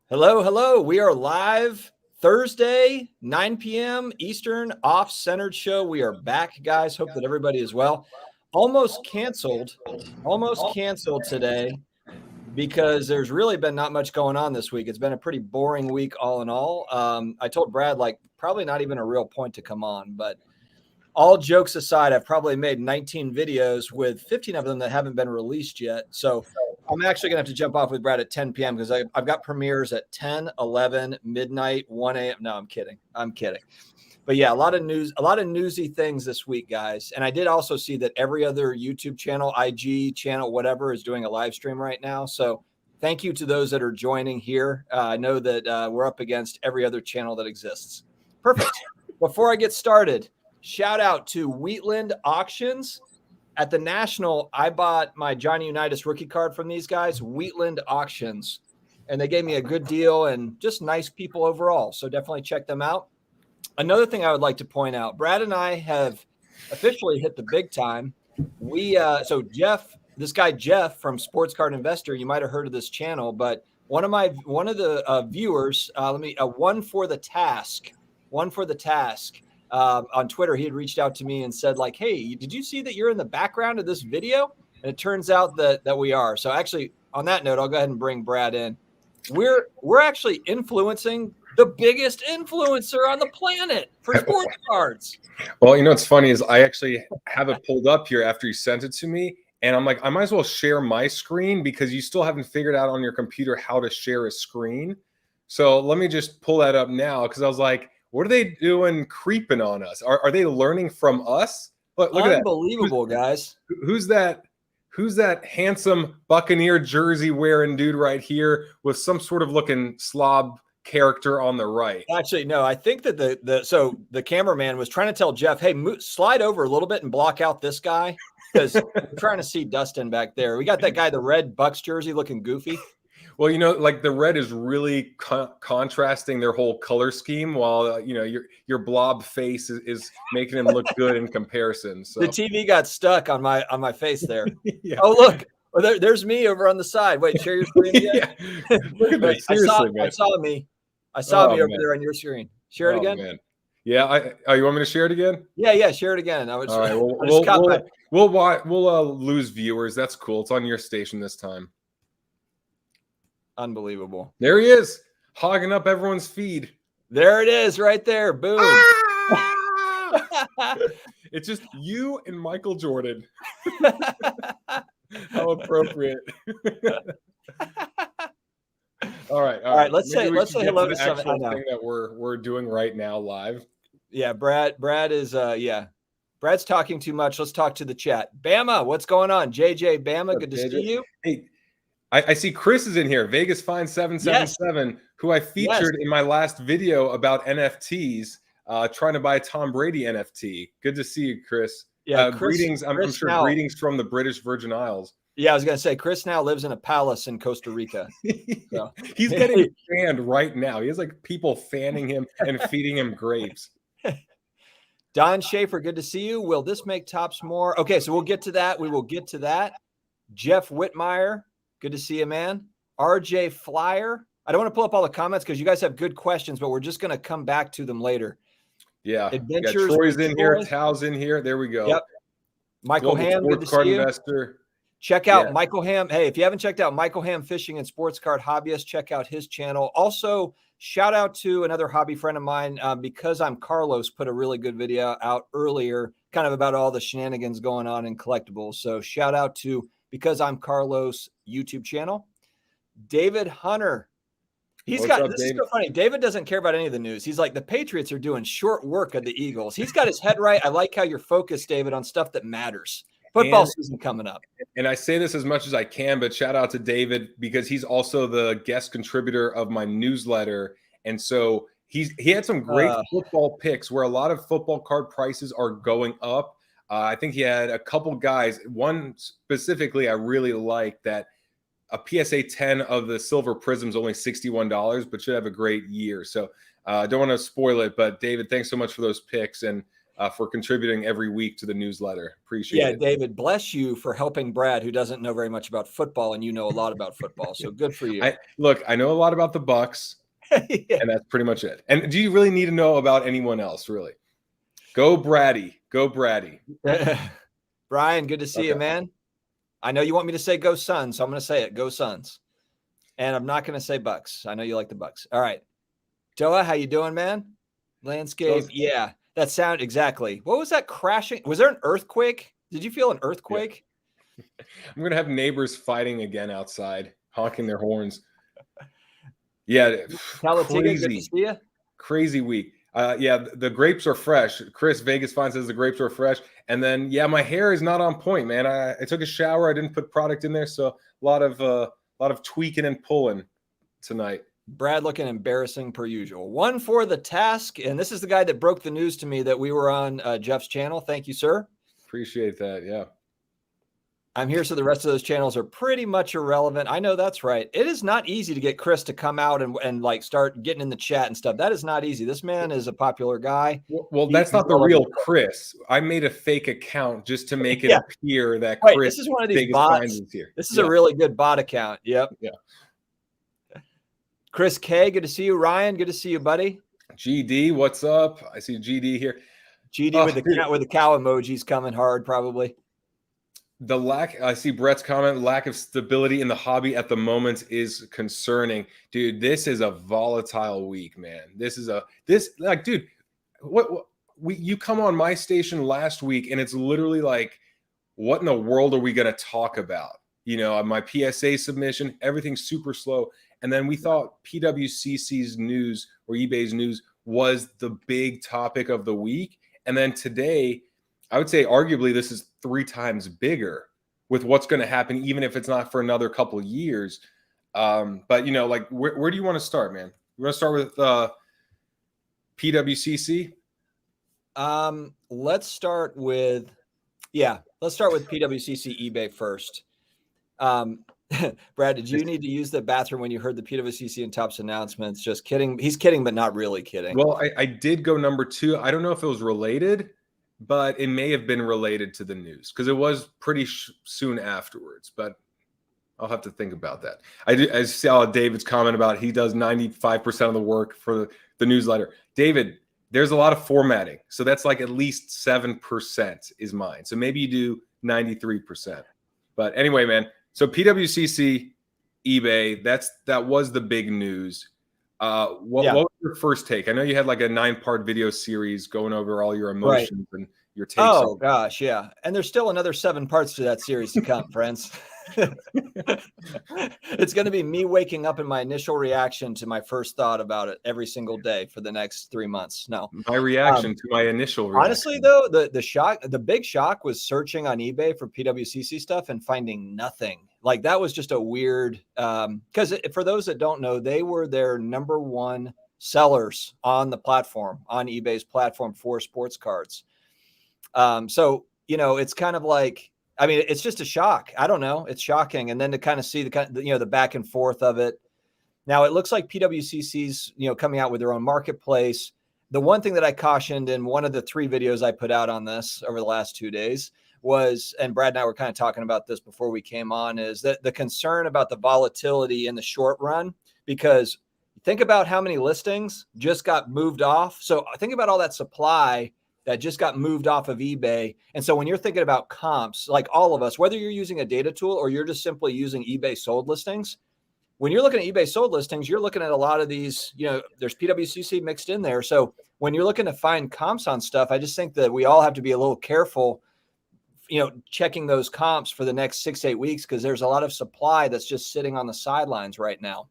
Hello, hello. We are live Thursday, 9 p.m. Eastern, off-centered show. We are back, guys. Hope that everybody is well. Almost canceled today because there's really been not much going on this week. It's been a pretty boring week all in all. I told Brad, probably not even a real point to come on, but all jokes aside, I've probably made 19 videos with 15 of them that haven't been released yet. So I'm actually going to have to jump off with Brad at 10 p.m. because I've got premieres at 10, 11, midnight, 1 a.m. No, I'm kidding. But yeah, a lot of newsy things this week, guys. And I did also see that every other YouTube channel, IG channel, whatever, is doing a live stream right now. So thank you to those that are joining here. I know that we're up against every other channel that exists. Perfect. Before I get started, shout out to Wheatland Auctions. At the National, I bought my Johnny Unitas rookie card from these guys, Wheatland Auctions, and they gave me a good deal and just nice people overall. So definitely check them out. Another thing I would like to point out, Brad and I have officially hit the big time. So this guy Jeff from Sports Card Investor, you might have heard of this channel, but one of the viewers, one for the task. On Twitter, he had reached out to me and said, hey, did you see that you're in the background of this video? And it turns out that we are. So actually, on that note, I'll go ahead and bring Brad in. We're actually influencing the biggest influencer on the planet for sports cards. Well, what's funny is I actually have it pulled up here after you sent it to me. And I'm like, I might as well share my screen because you still haven't figured out on your computer how to share a screen. So let me just pull that up now because I was like, what are they doing creeping on us? Are they learning from us? Look at that. Unbelievable, guys. Who's that handsome Buccaneer jersey wearing dude right here with some sort of looking slob character on the right? Actually, no, I think that the cameraman was trying to tell Jeff, hey, slide over a little bit and block out this guy because we're trying to see Dustin back there. We got that guy, the red Bucks jersey looking goofy. Well, the red is really contrasting their whole color scheme, while your blob face is making him look good in comparison. So the TV got stuck on my face there. Yeah. Oh, look, there's me over on the side. Wait, share your screen again. Yeah. Look at that. Seriously, man. I saw me over there on your screen. Share it again. Man. Yeah. You want me to share it again? Yeah. Share it again. All right. We'll lose viewers. That's cool. It's on your station this time. Unbelievable. There he is, hogging up everyone's feed. There it is right there. Boom. It's just you and Michael Jordan. How appropriate. All right. Let's say hello to something that we're doing right now live. Yeah, Brad is Brad's talking too much. Let's talk to the chat. Bama, what's going on? JJ Bama, good to see you. Hey, I see Chris is in here, Vegas Fine 777, who I featured in my last video about NFTs, trying to buy a Tom Brady NFT. Good to see you, Chris. Yeah, greetings. I'm sure greetings from the British Virgin Isles. Yeah, I was gonna say Chris now lives in a palace in Costa Rica. So. He's getting fanned right now. He has people fanning him and feeding him grapes. Don Schaefer, good to see you. Will this make tops more? Okay, so we'll get to that. We will get to that. Jeff Whitmire. Good to see you, man. RJ Flyer. I don't want to pull up all the comments because you guys have good questions, but we're just going to come back to them later. Yeah. Adventures. Troy's in here. Tao's in here. There we go. Yep. Michael Ham. Good to see you. Investor. Check out Michael Ham. Hey, if you haven't checked out Michael Ham Fishing and Sports Card Hobbyist, check out his channel. Also, shout out to another hobby friend of mine, Because I'm Carlos, put a really good video out earlier, kind of about all the shenanigans going on in collectibles. So shout out to Because I'm Carlos YouTube channel. David Hunter. This is so funny. David doesn't care about any of the news. He's like, the Patriots are doing short work of the Eagles. He's got his head right. I like how you're focused, David, on stuff that matters. Football season coming up. And I say this as much as I can, but shout out to David because he's also the guest contributor of my newsletter. And so he had some great football picks where a lot of football card prices are going up. I think he had a couple guys. One specifically I really like that a PSA 10 of the Silver Prism is only $61, but should have a great year. So I don't want to spoil it, but David, thanks so much for those picks. And for contributing every week to the newsletter. Appreciate it. Yeah, David, bless you for helping Brad, who doesn't know very much about football, and you know a lot about football. So good for you. I know a lot about the Bucks, yeah. And that's pretty much it. And do you really need to know about anyone else, really? Go Braddy. Go Braddy. Brian, good to see you, man. I know you want me to say go Suns, so I'm going to say it. Go Suns. And I'm not going to say Bucks. I know you like the Bucks. All right. Toa, how you doing, man? Landscape. Yeah, that sound exactly. What was that crashing? Was there an earthquake? Did you feel an earthquake? Yeah. I'm going to have neighbors fighting again outside, honking their horns. Yeah. Crazy. Good to see you. Crazy week. Yeah, the grapes are fresh. Chris Vegas Fine says the grapes are fresh. And then, yeah, my hair is not on point, man. I took a shower. I didn't put product in there. So a lot of tweaking and pulling tonight. Brad looking embarrassing per usual. One for the task. And this is the guy that broke the news to me that we were on Jeff's channel. Thank you, sir. Appreciate that. Yeah. I'm here, so the rest of those channels are pretty much irrelevant. I know that's right. It is not easy to get Chris to come out and like start getting in the chat and stuff. That is not easy. This man is a popular guy. Well, that's not the real Chris. I made a fake account just to make it appear that Chris. This is one of these bots. This is a really good bot account. Yep. Yeah. Chris K, good to see you. Ryan, good to see you, buddy. GD, what's up? I see GD here. GD with the cow emojis coming hard, probably. I see Brett's comment, lack of stability in the hobby at the moment is concerning. Dude, this is a volatile week, man. Dude, you come on my station last week and it's literally like, what in the world are we going to talk about? You know, my PSA submission, everything's super slow. And then we thought PWCC's news or eBay's news was the big topic of the week. And then today, I would say arguably this is 3 times bigger with what's going to happen, even if it's not for another couple of years. But, you know, like, where do you want to start, man? You want to start with PWCC? Let's start with PWCC eBay first. Brad, did you need to use the bathroom when you heard the PWCC and Topps announcements? Just kidding. He's kidding, but not really kidding. Well, I did go number 2. I don't know if it was related, but it may have been related to the news because it was pretty soon afterwards. But I'll have to think about that. I saw David's comment about he does 95% of the work for the newsletter. David, there's a lot of formatting. So that's like at least 7% is mine. So maybe you do 93%. But anyway, man. So PWCC, eBay, that was the big news. What was your first take? I know you had like a 9-part video series going over all your emotions and your takes. Oh gosh, yeah. And there's still another 7 parts to that series to come, friends. It's going to be me waking up and my initial reaction to my first thought about it every single day for the next 3 months. No, my reaction to my initial reaction. Honestly, though, the big shock was searching on eBay for PWCC stuff and finding nothing. Like that was just a weird, because for those that don't know, they were their number 1 sellers on the platform, on eBay's platform for sports cards. So, you know, it's kind of like, I mean, it's just a shock. I don't know. It's shocking. And then to kind of see the back and forth of it. Now it looks like PWCC's, coming out with their own marketplace. The one thing that I cautioned in one of the 3 videos I put out on this over the last 2 days was, and Brad and I were kind of talking about this before we came on, is that the concern about the volatility in the short run, because think about how many listings just got moved off. So think about all that supply that just got moved off of eBay. And so when you're thinking about comps, like all of us, whether you're using a data tool or you're just simply using eBay sold listings, when you're looking at eBay sold listings, you're looking at a lot of these, there's PWCC mixed in there. So when you're looking to find comps on stuff, I just think that we all have to be a little careful, checking those comps for the next 6-8 weeks, because there's a lot of supply that's just sitting on the sidelines right now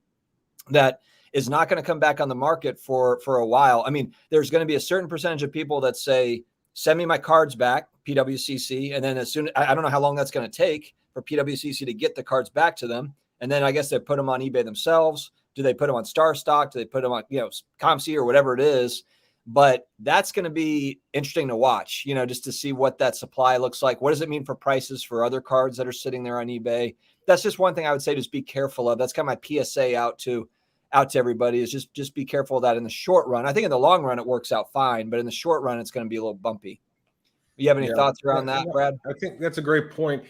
that is not going to come back on the market for a while. I mean, there's going to be a certain percentage of people that say, send me my cards back, PWCC. And then I don't know how long that's going to take for PWCC to get the cards back to them. And then I guess they put them on eBay themselves. Do they put them on Star Stock? Do they put them on, ComC or whatever it is? But that's going to be interesting to watch, just to see what that supply looks like. What does it mean for prices for other cards that are sitting there on eBay? That's just one thing I would say, just be careful of. That's kind of my PSA out to out to everybody is just be careful of that in the short run. I think in the long run, it works out fine, but in the short run, it's going to be a little bumpy. You have any thoughts around that, Brad? I think that's a great point.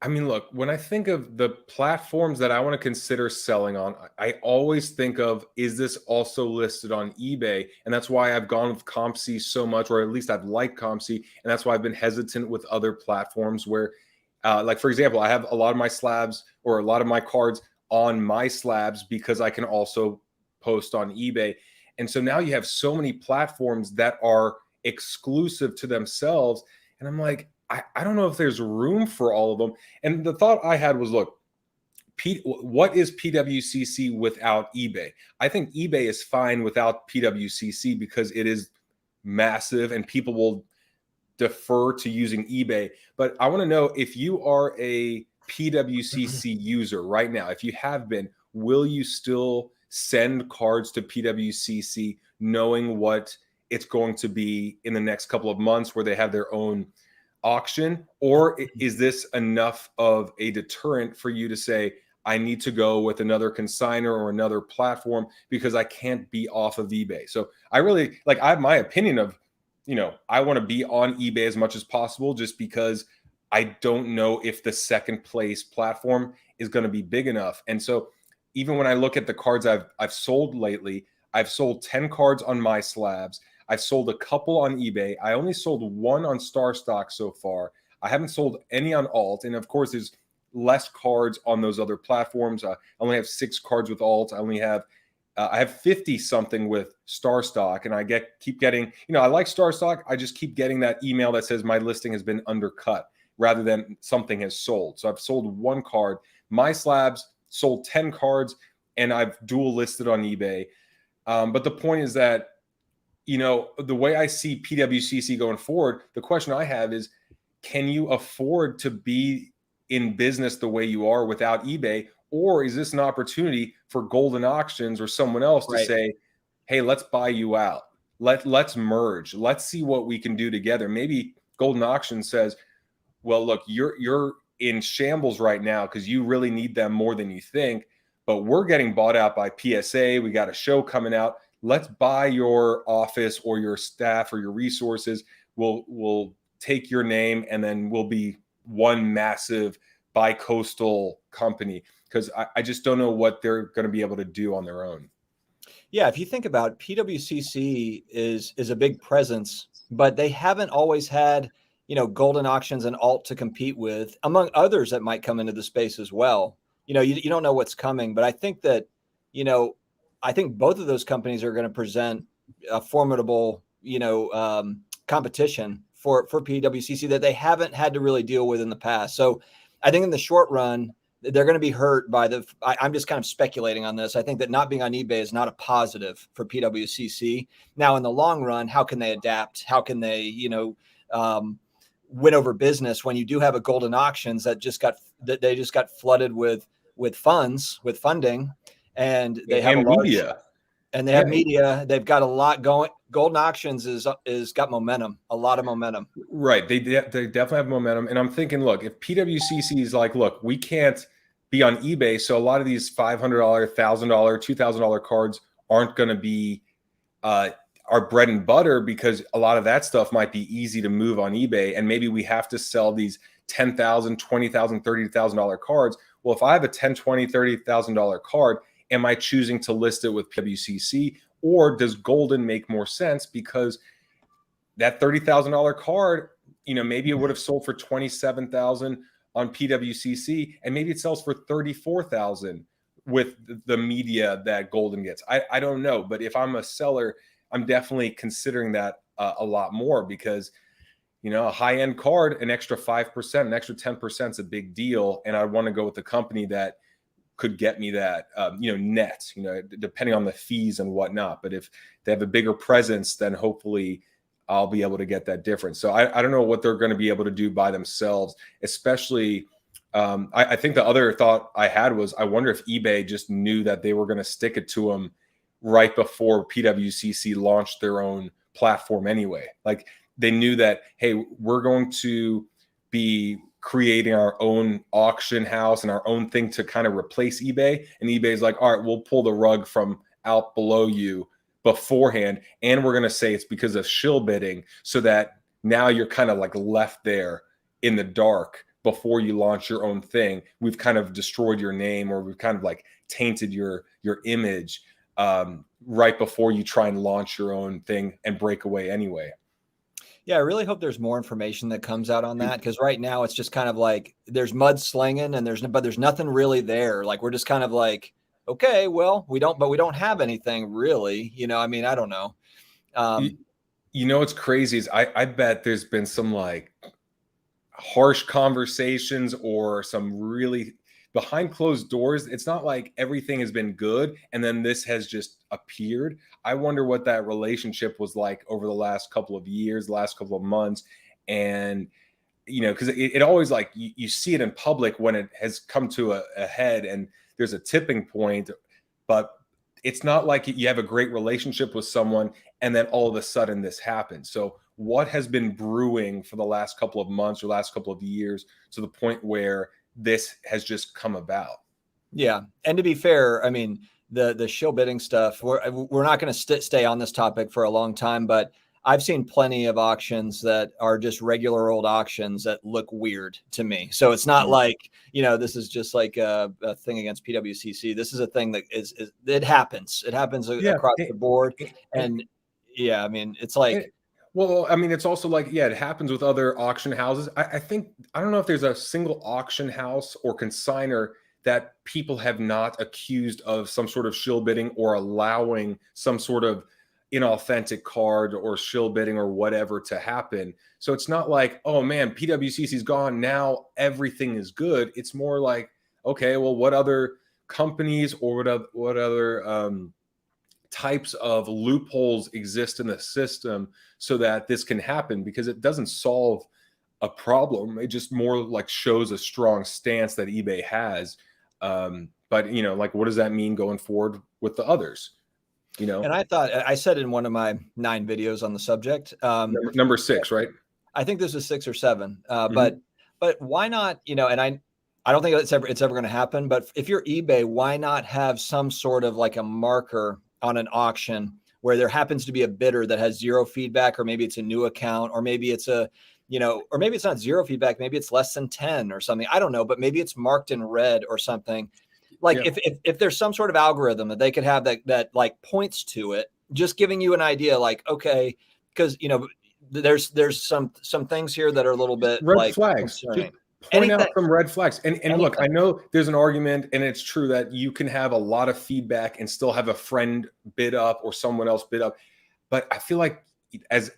I mean, look, when I think of the platforms that I want to consider selling on, I always think of, is this also listed on eBay? And that's why I've gone with CompC so much, or at least I've liked CompC. And that's why I've been hesitant with other platforms where, like, for example, I have a lot of my slabs or a lot of my cards on my slabs because I can also post on eBay. And so now you have so many platforms that are exclusive to themselves. And I'm like, I don't know if there's room for all of them. And the thought I had was, look, what is PWCC without eBay? I think eBay is fine without PWCC because it is massive and people will defer to using eBay. But I want to know, if you are a PWCC user right now, if you have been, will you still send cards to PWCC knowing what it's going to be in the next couple of months where they have their own auction? Or is this enough of a deterrent for you to say, I need to go with another consignor or another platform because I can't be off of eBay? So I really, like, I have my opinion of, I want to be on eBay as much as possible just because I don't know if the second place platform is going to be big enough. And so even when I look at the cards I've sold lately, I've sold 10 cards on my slabs. I've sold a couple on eBay. I only sold one on Star Stock so far. I haven't sold any on Alt. And of course, there's less cards on those other platforms. I only have 6 cards with Alt. I have 50 something with Star Stock. And I keep getting, I like Star Stock. I just keep getting that email that says my listing has been undercut rather than something has sold. So I've sold 1 card. My slabs sold 10 cards and I've dual listed on eBay. But the point is that, the way I see PWCC going forward, the question I have is, can you afford to be in business the way you are without eBay? Or is this an opportunity for Golden Auctions or someone else to say, hey, let's buy you out. Let's merge. Let's see what we can do together. Maybe Golden Auctions says, well, look, you're in shambles right now because you really need them more than you think, but we're getting bought out by PSA. We got a show coming out. Let's buy your office or your staff or your resources. We'll take your name and then we'll be one massive bi-coastal company, because I just don't know what they're going to be able to do on their own. Yeah, if you think about it, PWCC is a big presence, but they haven't always had, Golden Auctions and Alt to compete with, among others that might come into the space as well. You don't know what's coming, but I think that, I think both of those companies are going to present a formidable, competition for PWCC that they haven't had to really deal with in the past. So I think in the short run, they're going to be hurt by I'm just kind of speculating on this. I think that not being on eBay is not a positive for PWCC. Now, in the long run, how can they adapt? How can they, win over business when you do have a Golden Auctions that they just got flooded with funding, and they have media, and they have media. They've got a lot going. Golden Auctions is got momentum, a lot of momentum. Right. They definitely have momentum. And I'm thinking, look, if PWCC is like, look, we can't be on eBay, so a lot of these $500, $1,000, $2,000 cards aren't going to be our bread and butter, because a lot of that stuff might be easy to move on eBay. And maybe we have to sell these $10,000, $20,000, $30,000 cards. Well, if I have a $10,000, $20,000, $30,000 card, am I choosing to list it with PWCC, or does Golden make more sense? Because that $30,000 card, maybe it would have sold for $27,000 on PWCC, and maybe it sells for $34,000 with the media that Golden gets. I don't know, but if I'm a seller, I'm definitely considering that a lot more, because a high-end card, an extra 5%, an extra 10% is a big deal, and I want to go with the company that could get me that, net, depending on the fees and whatnot. But if they have a bigger presence, then hopefully I'll be able to get that difference. So I don't know what they're going to be able to do by themselves, especially. I think the other thought I had was, I wonder if eBay just knew that they were going to stick it to them right before PWCC launched their own platform anyway. Like, they knew that, hey, we're going to be creating our own auction house and our own thing to kind of replace eBay. And eBay's like, all right, we'll pull the rug from out below you beforehand. And we're going to say it's because of shill bidding, so that now you're kind of like left there in the dark before you launch your own thing. We've kind of destroyed your name, or we've kind of like tainted your image right before you try and launch your own thing and break away anyway. Yeah, I really hope there's more information that comes out on that, because right now it's just kind of like there's mudslinging and there's nothing really there. Like we're just kind of like, okay, well, we don't have anything really. I mean, I don't know. What's crazy is I bet there's been some like harsh conversations or some really behind closed doors. It's not like everything has been good and then this has just appeared. I wonder what that relationship was like over the last couple of years, last couple of months. And, because it always like you see it in public when it has come to a head and there's a tipping point, but it's not like you have a great relationship with someone and then all of a sudden this happens. So what has been brewing for the last couple of months or last couple of years to the point where this has just come about? Yeah. And to be fair, I mean, the shill bidding stuff, we're not going to stay on this topic for a long time, but I've seen plenty of auctions that are just regular old auctions that look weird to me. So it's not like, this is just like a thing against PWCC. This is a thing that it happens. It happens across the board. And yeah, I mean, it's like, well, I mean, it's also like, it happens with other auction houses. I don't know if there's a single auction house or consignor that people have not accused of some sort of shill bidding or allowing some sort of inauthentic card or shill bidding or whatever to happen. So it's not like, oh man, PWCC's gone, now everything is good. It's more like, okay, well, what other companies or what other types of loopholes exist in the system so that this can happen? Because it doesn't solve a problem. It just more like shows a strong stance that eBay has. But like, what does that mean going forward with the others? And I said in one of my 9 videos on the subject, number 6, right? I think this is 6 or 7, but why not, and I don't think it's ever going to happen, but if you're eBay, why not have some sort of like a marker on an auction where there happens to be a bidder that has 0 feedback, or maybe it's a new account, or maybe it's or maybe it's not 0 feedback, maybe it's less than 10 or something. I don't know, but maybe it's marked in red or something. Like if there's some sort of algorithm that they could have that like points to it, just giving you an idea, like, okay, because there's some things here that are a little bit red like flags. concerning. Point out some red flags. And look, I know there's an argument, and it's true that you can have a lot of feedback and still have a friend bid up or someone else bid up. But I feel like as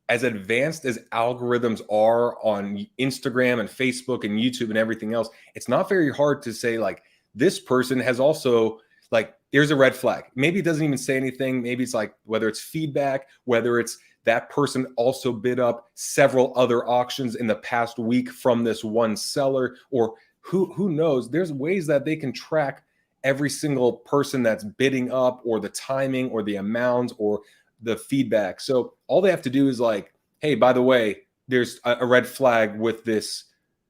advanced as algorithms are on Instagram and Facebook and YouTube and everything else, it's not very hard to say like, this person has also, like, there's a red flag. Maybe it doesn't even say anything. Maybe it's like, whether it's feedback, whether it's that person also bid up several other auctions in the past week from this one seller, or who knows? There's ways that they can track every single person that's bidding up, or the timing, or the amount, or the feedback. So all they have to do is like, hey, by the way, there's a red flag with this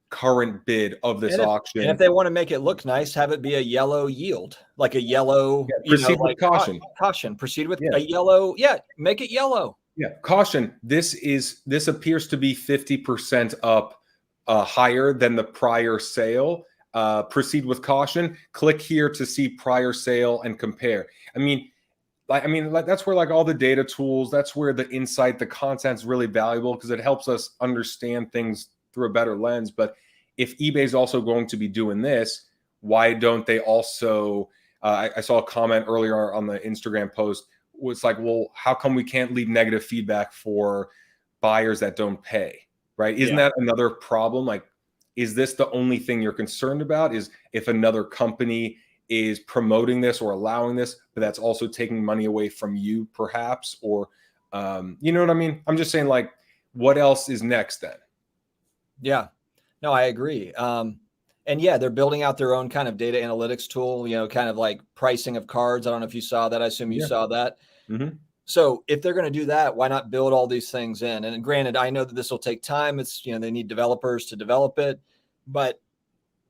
current bid of this auction. And if they want to make it look nice, have it be a yellow yield, like a yellow. Proceed with caution. Caution. Proceed with a yellow. Yeah, make it yellow. Yeah, caution. This appears to be 50% up, higher than the prior sale. Proceed with caution. Click here to see prior sale and compare. I mean, that's where like all the data tools. That's where the insight, the content's really valuable, because it helps us understand things through a better lens. But if eBay's also going to be doing this, why don't they also, I saw a comment earlier on the Instagram post, was like, well, how come we can't leave negative feedback for buyers that don't pay, right? Isn't that another problem? Like, is this the only thing you're concerned about? Is if another company is promoting this or allowing this, but that's also taking money away from you perhaps? Or, you know what I mean? I'm just saying, like, what else is next then? Yeah, no, I agree. And yeah, they're building out their own kind of data analytics tool, kind of like pricing of cards. I don't know if you saw that. I assume you saw that. Mm-hmm. So if they're going to do that, why not build all these things in? And granted, I know that this will take time. It's, they need developers to develop it. but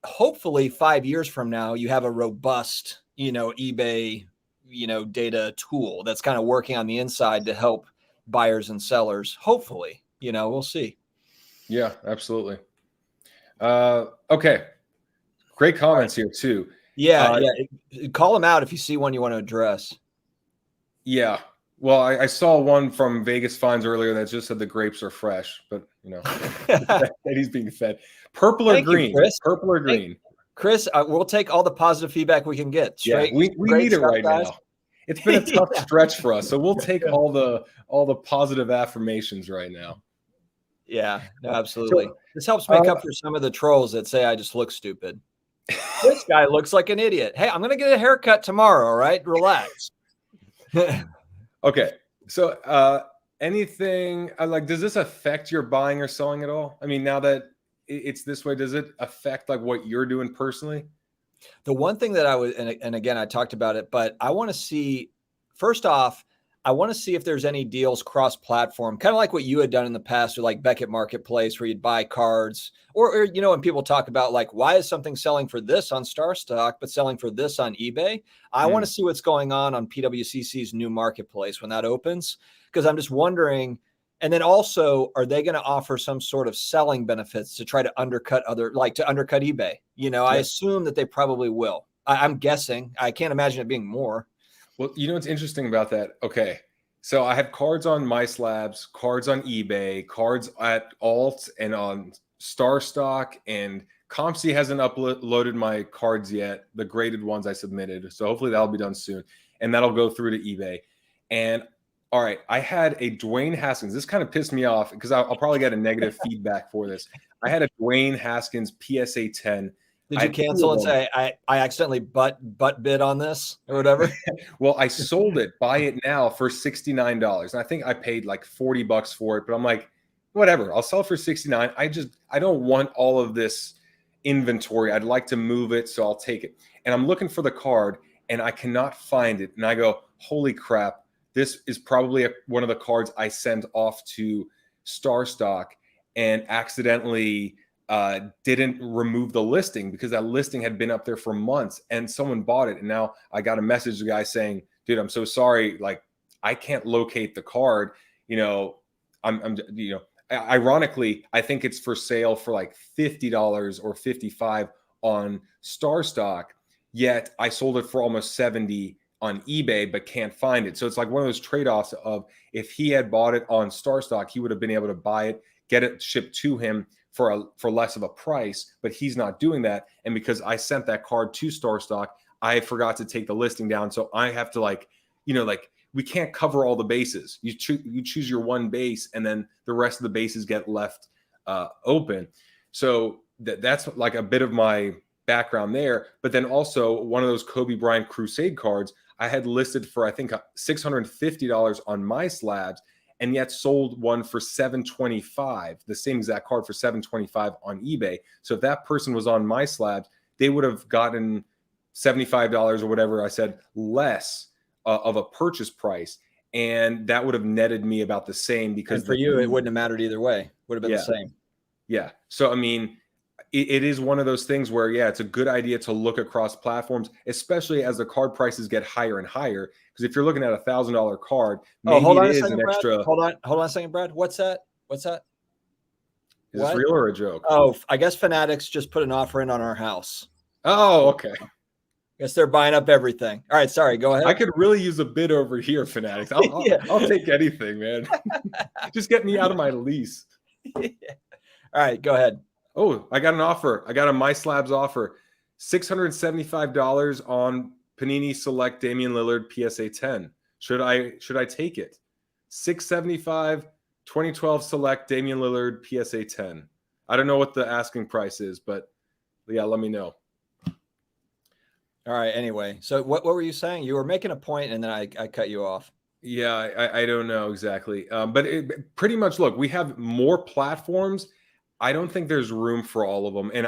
hopefully 5 years from now, you have a robust, eBay, data tool that's kind of working on the inside to help buyers and sellers. Hopefully, we'll see. Yeah, absolutely. Okay. Great comments here too. Yeah. Call them out if you see one you want to address. Yeah. Well, I saw one from Vegas Finds earlier that just said the grapes are fresh, but that he's being fed. Purple or green? Chris. Purple or green? Chris, we'll take all the positive feedback we can get. Straight, yeah, we need it right now. It's been a tough stretch for us, so we'll take all the positive affirmations right now. Yeah, no, absolutely. So, this helps make up for some of the trolls that say I just look stupid. This guy looks like an idiot. Hey, I'm going to get a haircut tomorrow. All right, relax. Okay, so anything like, does this affect your buying or selling at all? I mean, now that it's this way, does it affect like what you're doing personally? The one thing that I would, and again, I talked about it, but I want to see, first off, I want to see if there's any deals cross-platform, kind of like what you had done in the past, or like Beckett Marketplace, where you'd buy cards, or when people talk about like, why is something selling for this on StarStock but selling for this on eBay? I want to see what's going on PWCC's new marketplace when that opens, because I'm just wondering. And then also, are they going to offer some sort of selling benefits to try to undercut eBay? I assume that they probably will. I'm guessing. I can't imagine it being more. Well, what's interesting about that? Okay, so I have cards on MySlabs, cards on eBay, cards at Alt and on StarStock, and CompC hasn't uploaded my cards yet, the graded ones I submitted. So hopefully that'll be done soon, and that'll go through to eBay. And all right, I had a Dwayne Haskins. This kind of pissed me off because I'll probably get a negative feedback for this. I had a Dwayne Haskins PSA 10. Did you cancel and say, I accidentally butt bid on this or whatever? Well, I sold it, buy it now for $69. And I think I paid like $40 for it, but I'm like, whatever, I'll sell it for $69. I don't want all of this inventory. I'd like to move it, so I'll take it. And I'm looking for the card and I cannot find it. And I go, holy crap. This is probably one of the cards I sent off to StarStock and accidentally didn't remove the listing, because that listing had been up there for months and someone bought it. And now I got a message, the guy saying, dude, I'm so sorry. Like, I can't locate the card. Ironically, I think it's for sale for like $50 or $55 on StarStock. Yet I sold it for almost $70 on eBay, but can't find it. So it's like one of those trade-offs of, if he had bought it on StarStock, he would have been able to buy it, get it shipped to him for less of a price, but he's not doing that. And because I sent that card to StarStock, I forgot to take the listing down. So I have to we can't cover all the bases. You choose your one base, and then the rest of the bases get left open. So that's like a bit of my background there. But then also one of those Kobe Bryant Crusade cards I had listed for, I think, $650 on MySlabs, and yet sold one for $725, the same exact card for $725 on eBay. So if that person was on MySlabs, they would have gotten $75 or whatever I said less of a purchase price, and that would have netted me about the same, because and for you it wouldn't have mattered either way. Would have been the same. Yeah. So I mean, it is one of those things where, it's a good idea to look across platforms, especially as the card prices get higher and higher. Because if you're looking at $1,000 card, maybe hold on it a is second, an Brad. extra. Hold on a second, Brad. What's that? Is this real or a joke? Oh, I guess Fanatics just put an offer in on our house. Oh, okay. Guess they're buying up everything. All right, sorry, go ahead. I could really use a bid over here, Fanatics. I'll take anything, man. Just get me out of my lease. All right, go ahead. Oh, I got an offer. I got a MySlabs offer. $675 on Panini Select Damian Lillard PSA 10. Should I take it? $675, 2012 Select Damian Lillard PSA 10. I don't know what the asking price is, but yeah, let me know. All right. Anyway, so what were you saying? You were making a point, and then I cut you off. Yeah, I don't know exactly. But pretty much, look, we have more platforms. I don't think there's room for all of them. And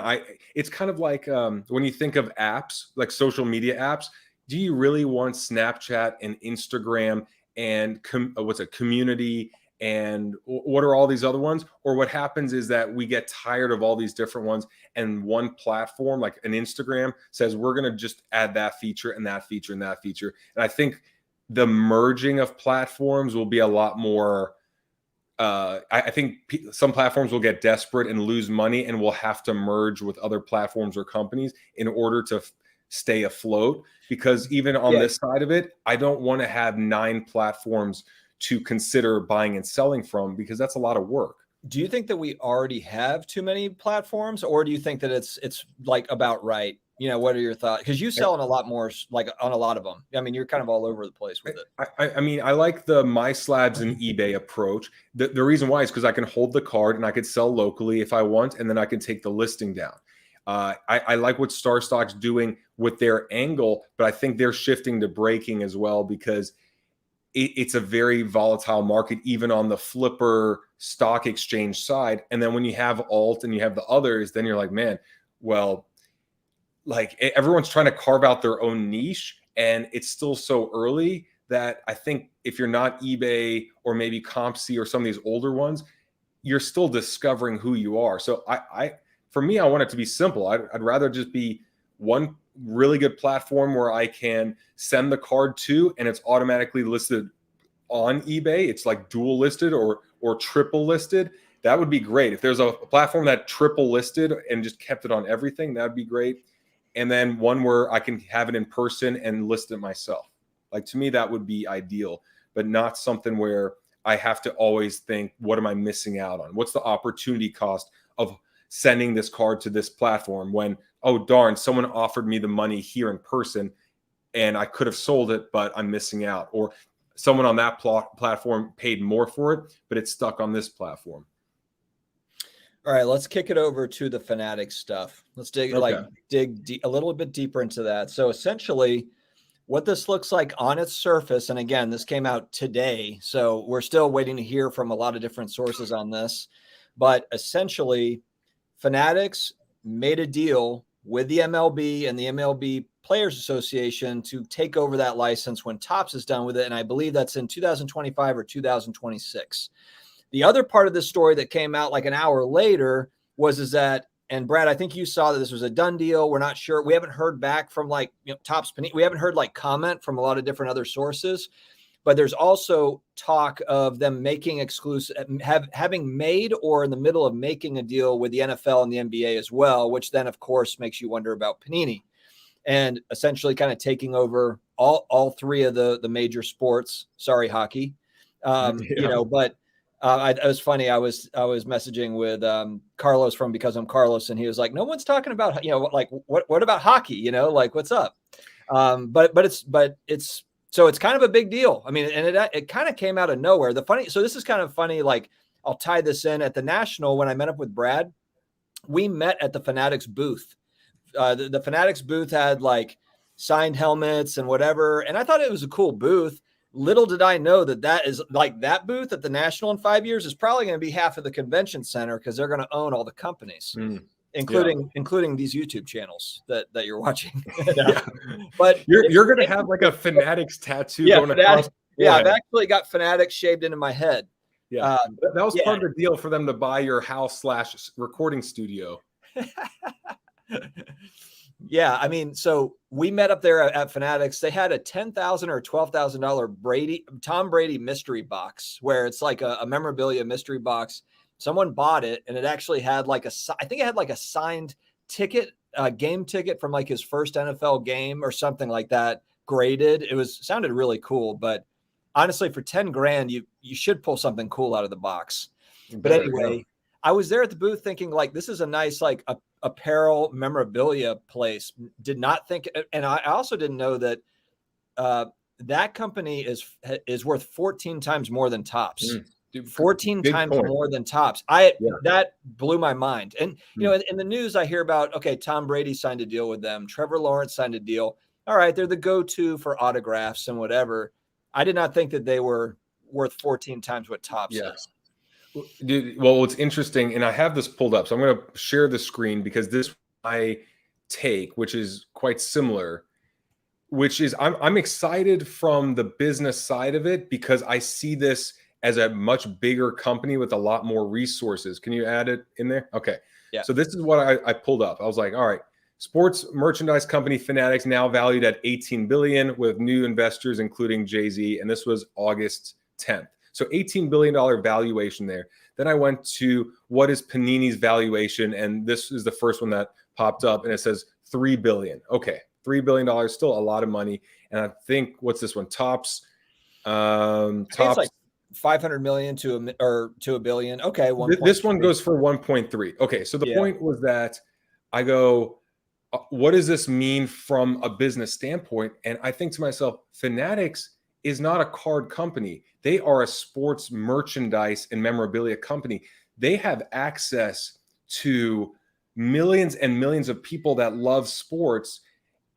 it's kind of like when you think of apps, like social media apps, do you really want Snapchat and Instagram and community and what are all these other ones? Or what happens is that we get tired of all these different ones, and one platform like an Instagram says we're going to just add that feature and that feature and that feature. And I think the merging of platforms will be a lot more. I think some platforms will get desperate and lose money, and will have to merge with other platforms or companies in order to stay afloat. Because even on this side of it, I don't want to have 9 platforms to consider buying and selling from, because that's a lot of work. Do you think that we already have too many platforms, or do you think that it's like about right? You know, what are your thoughts? Because you sell on a lot more, like on a lot of them. I mean, you're kind of all over the place with it. I mean, I like the My Slabs and eBay approach. The reason why is because I can hold the card and I could sell locally if I want, and then I can take the listing down. I like what Star Stock's doing with their angle, but I think they're shifting to breaking as well, because it's a very volatile market, even on the flipper stock exchange side. And then when you have alt and you have the others, then you're like, man, well, like everyone's trying to carve out their own niche, and it's still so early that I think if you're not eBay or maybe CompC or some of these older ones, you're still discovering who you are. So for me, I want it to be simple. I'd rather just be one really good platform where I can send the card to, and it's automatically listed on eBay. It's like dual listed or triple listed. That would be great. If there's a platform that triple listed and just kept it on everything, that'd be great. And then one where I can have it in person and list it myself. Like, to me, that would be ideal, but not something where I have to always think, what am I missing out on? What's the opportunity cost of sending this card to this platform when, oh, darn, someone offered me the money here in person and I could have sold it, but I'm missing out. Or someone on that platform paid more for it, but it's stuck on this platform. All right, let's kick it over to the Fanatics stuff. Let's dig a little bit deeper into that. So essentially, what this looks like on its surface, and again, this came out today, so we're still waiting to hear from a lot of different sources on this. But essentially, Fanatics made a deal with the MLB and the MLB Players Association to take over that license when Topps is done with it, and I believe that's in 2025 or 2026. The other part of this story that came out like an hour later is that, and Brad, I think you saw that this was a done deal. We're not sure. We haven't heard back from Topps. We haven't heard comment from a lot of different other sources, but there's also talk of them making exclusive, having made or in the middle of making a deal with the NFL and the NBA as well, which then of course makes you wonder about Panini and essentially kind of taking over all 3 of the major sports. Sorry, hockey. But it was funny. I was messaging with Carlos from Because I'm Carlos, and he was like, "No one's talking about like what about hockey? Like what's up?" But it's so it's kind of a big deal. I mean, and it kind of came out of nowhere. So this is kind of funny. Like, I'll tie this in at the National. When I met up with Brad, we met at the Fanatics booth. The Fanatics booth had like signed helmets and whatever, and I thought it was a cool booth. Little did I know that is like that booth at the National in 5 years is probably going to be half of the convention center, because they're going to own all the companies, including these YouTube channels that you're watching. But you're going to have like a Fanatics tattoo going across. Yeah, I've actually got Fanatics shaved into my head. Yeah, that was part of the deal for them to buy your house / recording studio. Yeah, I mean, so we met up there at Fanatics. They had a $10,000 or $12,000 Tom Brady mystery box, where it's like a memorabilia mystery box. Someone bought it, and it actually had I think it had like a signed ticket, a game ticket from like his first NFL game or something like that, graded. It sounded really cool, but honestly, for 10 grand, you should pull something cool out of the box. But anyway, I was there at the booth thinking like, this is a nice apparel memorabilia place. Did not think, and I also didn't know that that company is worth 14 times more than Topps. 14 times more than Topps. That blew my mind. And in the news, I hear about, okay, Tom Brady signed a deal with them. Trevor Lawrence signed a deal. All right, they're the go-to for autographs and whatever. I did not think that they were worth 14 times what Topps is. Dude, well, what's interesting, and I have this pulled up, so I'm going to share the screen, because this I take, which is quite similar, which is I'm excited from the business side of it, because I see this as a much bigger company with a lot more resources. Can you add it in there? Okay. Yeah. So this is what I pulled up. I was like, all right, sports merchandise company Fanatics now valued at 18 billion with new investors, including Jay-Z. And this was August 10th. So $18 billion valuation there. Then I went to what is Panini's valuation. And this is the first one that popped up, and it says $3 billion. Okay. $3 billion, still a lot of money. And I think, what's this one? Tops. It's like 500 million to a billion. Okay. This one goes for 1.3. Okay. So the point was that I go, what does this mean from a business standpoint? And I think to myself, Fanatics is not a card company. They are a sports merchandise and memorabilia company. They have access to millions and millions of people that love sports.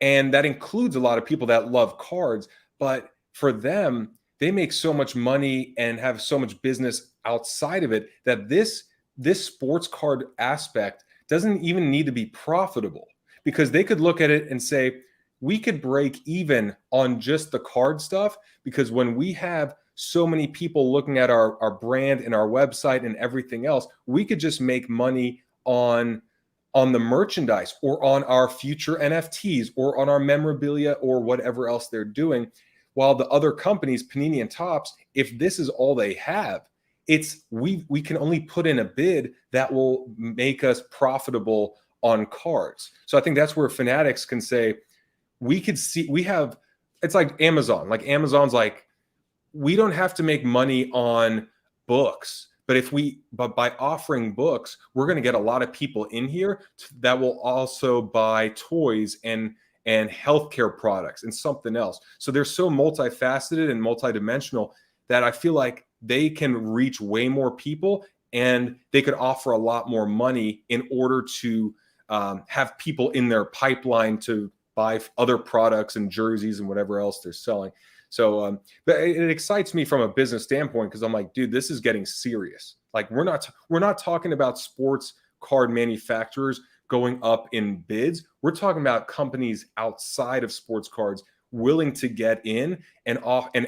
And that includes a lot of people that love cards. But for them, they make so much money and have so much business outside of it that this sports card aspect doesn't even need to be profitable, because they could look at it and say, we could break even on just the card stuff, because when we have so many people looking at our brand and our website and everything else, we could just make money on the merchandise or on our future NFTs or on our memorabilia or whatever else they're doing. While the other companies, Panini and Topps, if this is all they have, it's we can only put in a bid that will make us profitable on cards. So I think that's where Fanatics can say, it's like Amazon. Like Amazon's like, we don't have to make money on books, but by offering books, we're going to get a lot of people in here that will also buy toys and healthcare products and something else. So they're so multifaceted and multidimensional that I feel like they can reach way more people, and they could offer a lot more money in order to have people in their pipeline to buy other products and jerseys and whatever else they're selling. So but it excites me from a business standpoint, because I'm like, dude, this is getting serious. Like we're not talking about sports card manufacturers going up in bids. We're talking about companies outside of sports cards willing to get in and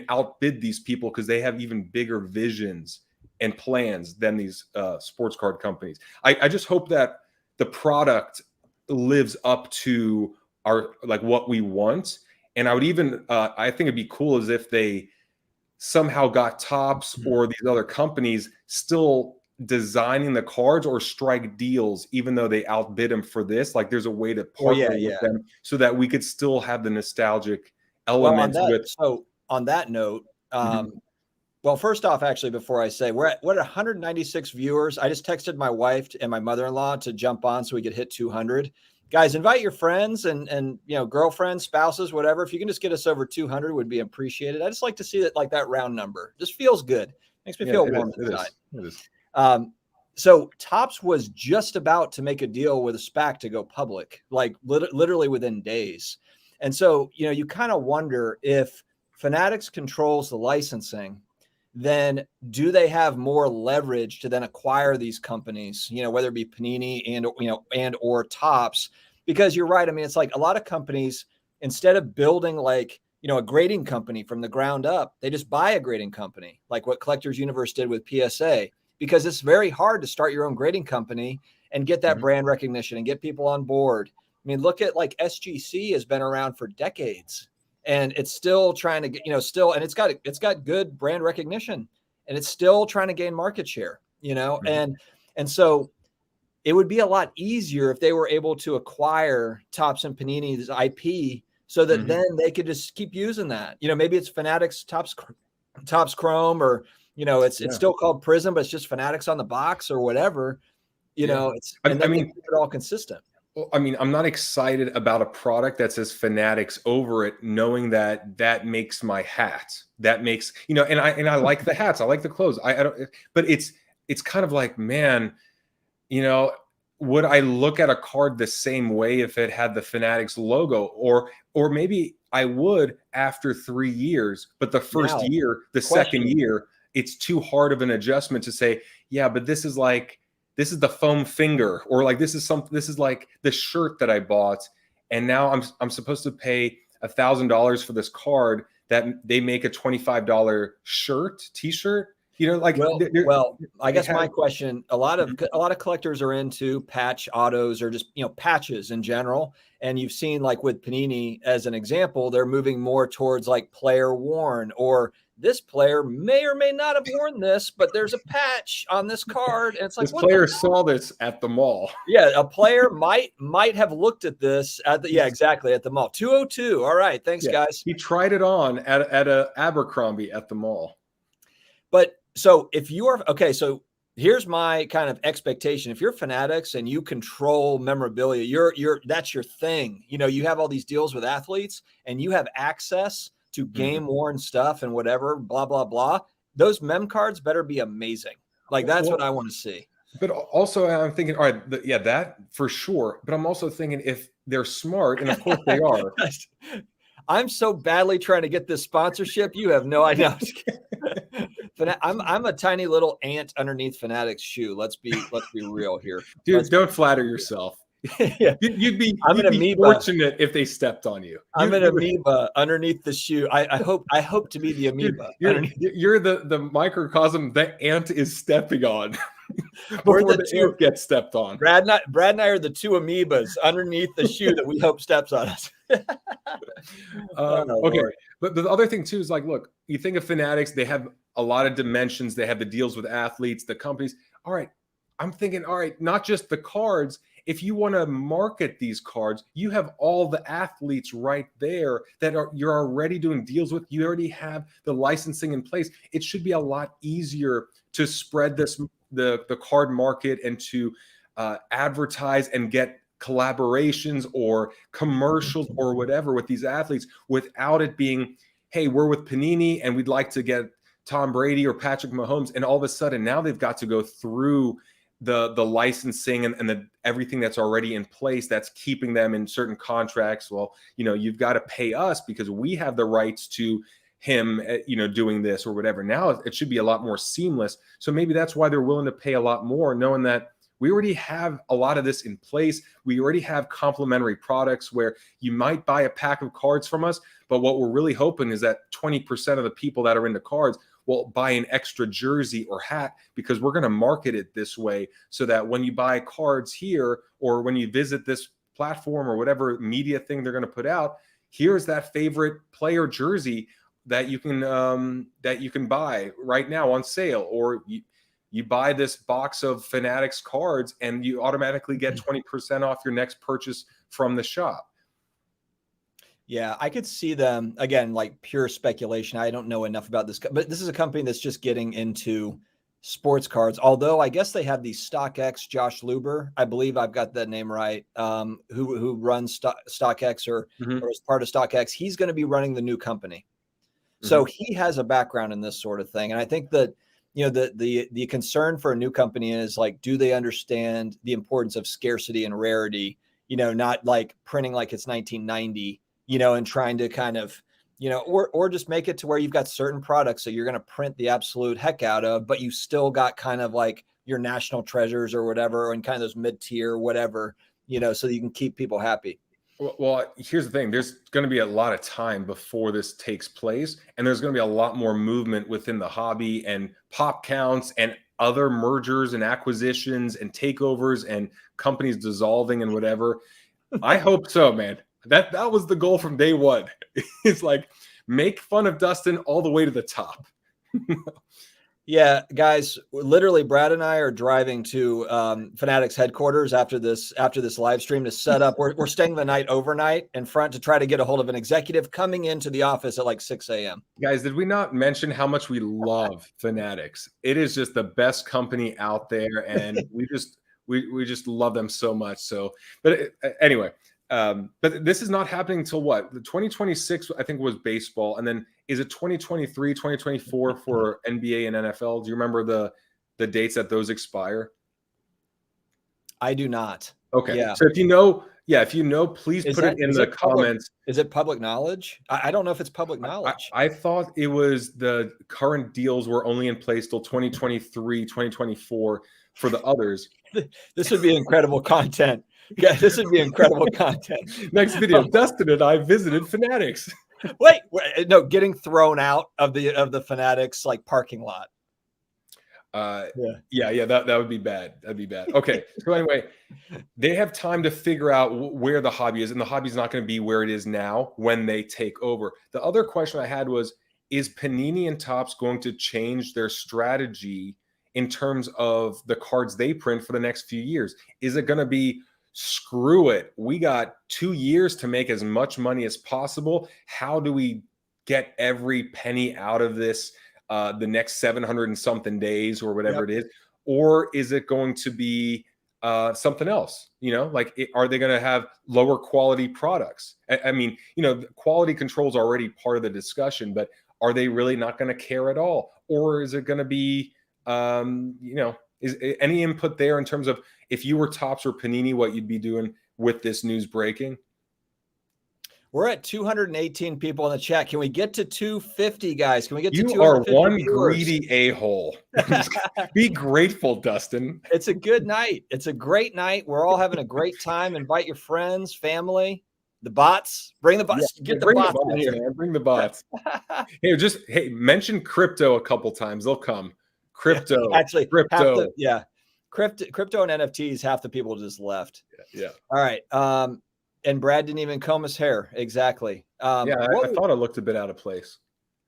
outbid these people, because they have even bigger visions and plans than these sports card companies. I just hope that the product lives up to our, like, what we want. And I would even I think it'd be cool as if they somehow got Topps or these other companies still designing the cards or strike deals, even though they outbid them for this. Like there's a way to partner with them so that we could still have the nostalgic element. So on that note, well, first off, actually, before I say, we're at 196 viewers. I just texted my wife and my mother-in-law to jump on so we could hit 200. Guys, invite your friends and girlfriends, spouses, whatever. If you can just get us over 200, would be appreciated. I just like to see that round number. Just feels good. Makes me feel warm inside. It is. So Topps was just about to make a deal with a SPAC to go public, like literally within days. And so, you kind of wonder, if Fanatics controls the licensing, then do they have more leverage to then acquire these companies, whether it be Panini and or Topps? Because you're right. I mean, it's like a lot of companies, instead of building like, a grading company from the ground up, they just buy a grading company, like what Collectors Universe did with PSA, because it's very hard to start your own grading company and get that brand recognition and get people on board. I mean, look at like SGC has been around for decades, and it's still trying to get, and it's got good brand recognition, and it's still trying to gain market share, and so it would be a lot easier if they were able to acquire Topps and Panini's IP, so that then they could just keep using that. Maybe it's Fanatics Topps Chrome, or it's still called Prism, but it's just Fanatics on the box or whatever. It's keep it all consistent. Well, I mean, I'm not excited about a product that says Fanatics over it, knowing that makes my hat. That makes, and I like the hats. I like the clothes. I don't, but it's kind of like, man, would I look at a card the same way if it had the Fanatics logo, or maybe I would after 3 years, but the first year, second year, it's too hard of an adjustment to say, yeah, but this is the foam finger, or like this is like the shirt that I bought, and now I'm supposed to pay $1,000 for this card that they make a $25 t-shirt. You know, like I guess my question, a lot of collectors are into patch autos or just, patches in general. And you've seen, like with Panini as an example, they're moving more towards like player worn, or this player may or may not have worn this, but there's a patch on this card. And it's like, this player saw this at the mall. Yeah, a player might have looked at this at the exactly at the mall. 202. All right, thanks guys. He tried it on at a Abercrombie at the mall. But so if you are so here's my kind of expectation. If you're Fanatics and you control memorabilia, you're that's your thing. You have all these deals with athletes and you have access to game worn stuff and whatever, blah, blah, blah. Those mem cards better be amazing. Like that's what I want to see. But also I'm thinking, all right, that for sure. But I'm also thinking if they're smart, and of course they are. I'm so badly trying to get this sponsorship. You have no idea. I'm a tiny little ant underneath Fanatics' shoe. Let's be real here. Dude, don't flatter yourself. Yeah. You'd be fortunate if they stepped on you. I'm an amoeba underneath the shoe. I hope to be the amoeba. You're the microcosm that ant is stepping on before the ant gets stepped on. Brad and I are the two amoebas underneath the shoe that we hope steps on us. Okay. But the other thing too is like, look, you think of Fanatics, they have a lot of dimensions. They have the deals with athletes, the companies. All right. I'm thinking, all right, not just the cards. If you want to market these cards, you have all the athletes right there that you're already doing deals with. You already have the licensing in place. It should be a lot easier to spread the card market and to advertise and get collaborations or commercials or whatever with these athletes without it being, hey, we're with Panini and we'd like to get Tom Brady or Patrick Mahomes. And all of a sudden now they've got to go through the licensing and the everything that's already in place that's keeping them in certain contracts. Well, you've got to pay us because we have the rights to him, doing this or whatever. Now it should be a lot more seamless. So maybe that's why they're willing to pay a lot more, knowing that we already have a lot of this in place. We already have complementary products where you might buy a pack of cards from us, but what we're really hoping is that 20% of the people that are into cards will buy an extra jersey or hat because we're going to market it this way so that when you buy cards here or when you visit this platform or whatever media thing they're going to put out, here's that favorite player jersey that you can buy right now on sale, or you buy this box of Fanatics cards and you automatically get 20% off your next purchase from the shop. Yeah, I could see them, again, like pure speculation. I don't know enough about this, but this is a company that's just getting into sports cards. Although I guess they have the StockX, Josh Luber, I believe I've got that name right, who runs StockX or is part of StockX. He's going to be running the new company. So he has a background in this sort of thing. And I think that, the concern for a new company is like, do they understand the importance of scarcity and rarity, not like printing like it's 1990, and trying to kind of, or just make it to where you've got certain products that you're going to print the absolute heck out of, but you still got kind of like your national treasures or whatever, and kind of those mid-tier, whatever, so that you can keep people happy. Well, here's the thing. There's going to be a lot of time before this takes place, and there's going to be a lot more movement within the hobby and pop counts and other mergers and acquisitions and takeovers and companies dissolving and whatever. I hope so, man. That was the goal from day one. It's like, make fun of Dustin all the way to the top. Yeah, guys, literally Brad and I are driving to Fanatics headquarters after this live stream to set up. We're staying the night overnight in front to try to get a hold of an executive coming into the office at like 6 a.m. Guys, did we not mention how much we love Fanatics? It is just the best company out there, and we just love them so much. So, but anyway, but this is not happening until what? The 2026, I think, was baseball. And then is it 2023, 2024 for NBA and NFL? Do you remember the dates that those expire? I do not. Okay. Yeah. So if you know, please put it in the comments. Is it public knowledge? I don't know if it's public knowledge. I thought it was the current deals were only in place till 2023, 2024 for the others. This would be incredible content. Yeah, this would be incredible content. Next video, Dustin and I visited Fanatics. Wait, no, getting thrown out of the Fanatics like parking lot. Yeah, that would be bad. That'd be bad. Okay. So anyway, they have time to figure out where the hobby is, and the hobby's not going to be where it is now when they take over. The other question I had was, is Panini and Topps going to change their strategy in terms of the cards they print for the next few years? Is it going to be, screw it, we got 2 years to make as much money as possible? How do we get every penny out of this the next 700 and something days or whatever it is? Or is it going to be something else? Are they going to have lower quality products? I mean, quality control is already part of the discussion, but are they really not going to care at all? Or is it going to be, is any input there in terms of, if you were Topps or Panini, what you'd be doing with this news breaking? We're at 218 people in the chat. Can we get to 250, guys? Can we get to 250? You are one viewers? Greedy a-hole. Be grateful, Dustin. It's a good night. It's a great night. We're all having a great time. Invite your friends, family, the bots. Bring the bots. Yeah, get the bots in here. Man. Bring the bots. Hey, mention crypto a couple times. They'll come. Crypto. Actually, crypto. Crypto and NFTs, half the people just left. Yeah. All right. And Brad didn't even comb his hair. Exactly. I thought it looked a bit out of place.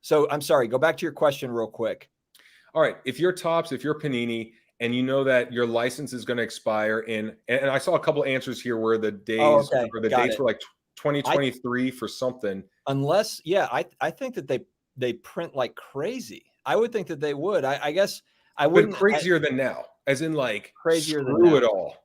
So I'm sorry. Go back to your question real quick. All right. If you're Topps, if you're Panini, and you know that your license is going to expire and I saw a couple answers here where the days or the dates were like 2023 for something. Unless, I think that they print like crazy. I would think that they would. I guess I wouldn't. Crazier than now, as in like crazier than screw it all.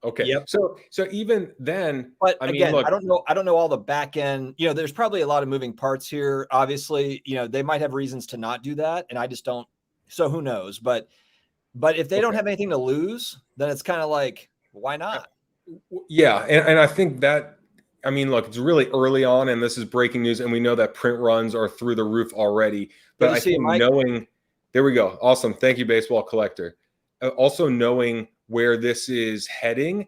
Okay. Yep. So even then, but I mean, again, look, I don't know all the back end. There's probably a lot of moving parts here. Obviously, they might have reasons to not do that, and I just don't. So who knows? But if they don't have anything to lose, then it's kind of like, why not? Yeah, and I think that, I mean, look, it's really early on, and this is breaking news, and we know that print runs are through the roof already. But I think there we go. Awesome. Thank you, Baseball Collector. Also knowing where this is heading,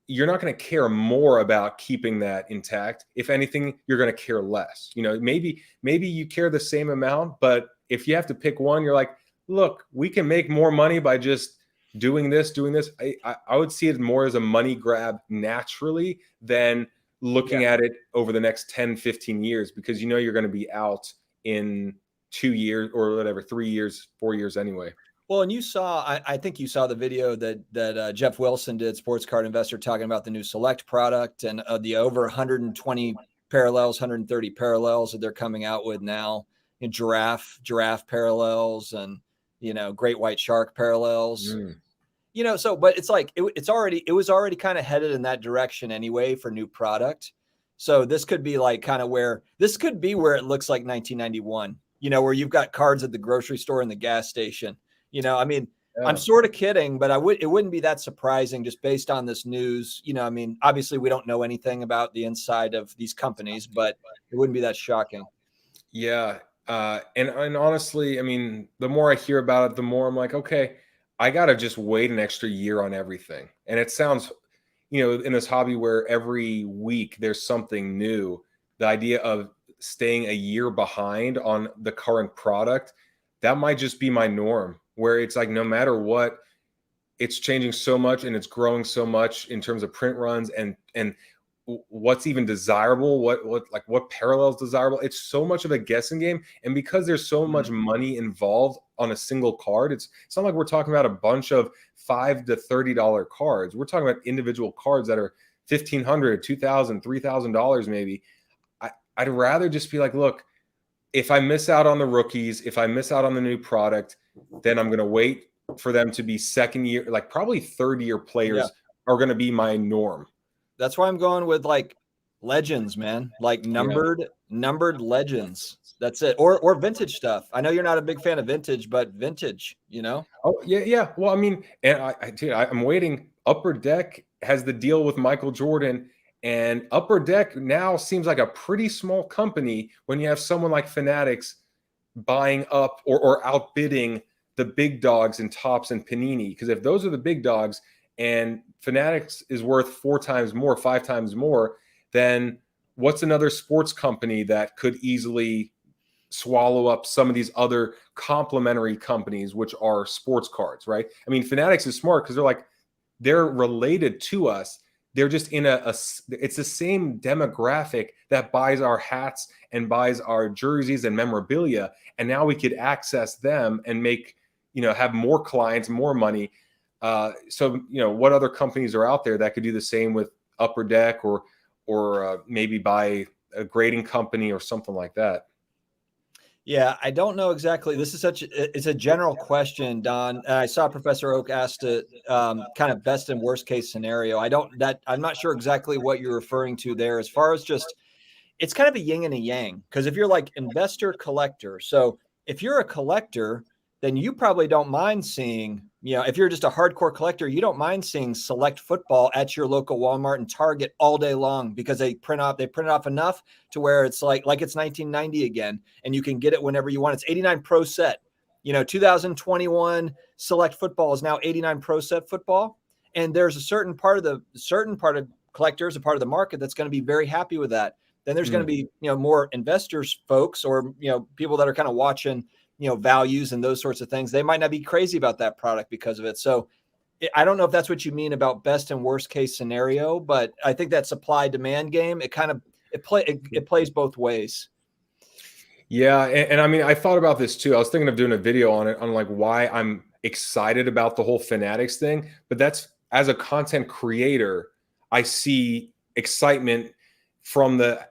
you're not going to care more about keeping that intact. If anything, you're going to care less. Maybe you care the same amount, but if you have to pick one, you're like, look, we can make more money by just doing this. I would see it more as a money grab naturally than looking at it over the next 10, 15 years, because you're going to be out in 2 years or whatever, 3 years, 4 years anyway. Well, and you saw, I think you saw the video that Jeff Wilson did, Sports Card Investor, talking about the new Select product and the over 120 parallels, 130 parallels that they're coming out with now, giraffe parallels and, great white shark parallels. But it's like, it was already kind of headed in that direction anyway for new product. So this could be like kind of where it looks like 1991, where you've got cards at the grocery store and the gas station. I'm sort of kidding, but it wouldn't be that surprising just based on this news. Obviously we don't know anything about the inside of these companies, but it wouldn't be that shocking. Yeah. And honestly, I mean, the more I hear about it, the more I'm like, okay, I got to just wait an extra year on everything. And it sounds, in this hobby where every week there's something new, the idea of staying a year behind on the current product, that might just be my norm, where it's like, no matter what, it's changing so much and it's growing so much in terms of print runs and what's even desirable, what parallels desirable. It's so much of a guessing game. And because there's so much money involved on a single card, it's not like we're talking about a bunch of $5 to $30 cards. We're talking about individual cards that are $1,500, $2,000, $3,000 maybe. I'd rather just be like, look, if I miss out on the rookies, if I miss out on the new product, then I'm going to wait for them to be second year, like probably third year players are going to be my norm. That's why I'm going with like legends, man, like numbered legends. That's it. Or vintage stuff. I know you're not a big fan of vintage, but vintage, Oh yeah. Well, I mean, and I'm waiting. Upper Deck has the deal with Michael Jordan. And Upper Deck now seems like a pretty small company when you have someone like Fanatics buying up or outbidding the big dogs in Topps and Panini. Because if those are the big dogs and Fanatics is worth 4 times more, 5 times more, then what's another sports company that could easily swallow up some of these other complementary companies, which are sports cards, right? I mean, Fanatics is smart because they're related to us. They're just in it's the same demographic that buys our hats and buys our jerseys and memorabilia. And now we could access them and make, have more clients, more money. So, what other companies are out there that could do the same with Upper Deck or maybe buy a grading company or something like that? Yeah, I don't know exactly. This is it's a general question, Don. I saw Professor Oak asked it, kind of best and worst case scenario. I'm not sure exactly what you're referring to there as far as just, it's kind of a yin and a yang. Because if you're like investor collector, so if you're a collector, then you probably don't mind seeing, if you're just a hardcore collector, you don't mind seeing select football at your local Walmart and Target all day long because they print it off enough to where it's like it's 1990 again, and you can get it whenever you want. It's 89 Pro Set. 2021 select football is now 89 Pro Set football, and there's a certain part of collectors, a part of the market that's going to be very happy with that. Then there's going to be more investors folks, or people that are kind of watching values and those sorts of things. They might not be crazy about that product because of it. So I don't know if that's what you mean about best and worst case scenario, but I think that supply demand game, it plays both ways. Yeah. And I mean, I thought about this too. I was thinking of doing a video on it, on like why I'm excited about the whole Fanatics thing, but that's, as a content creator, I see excitement from the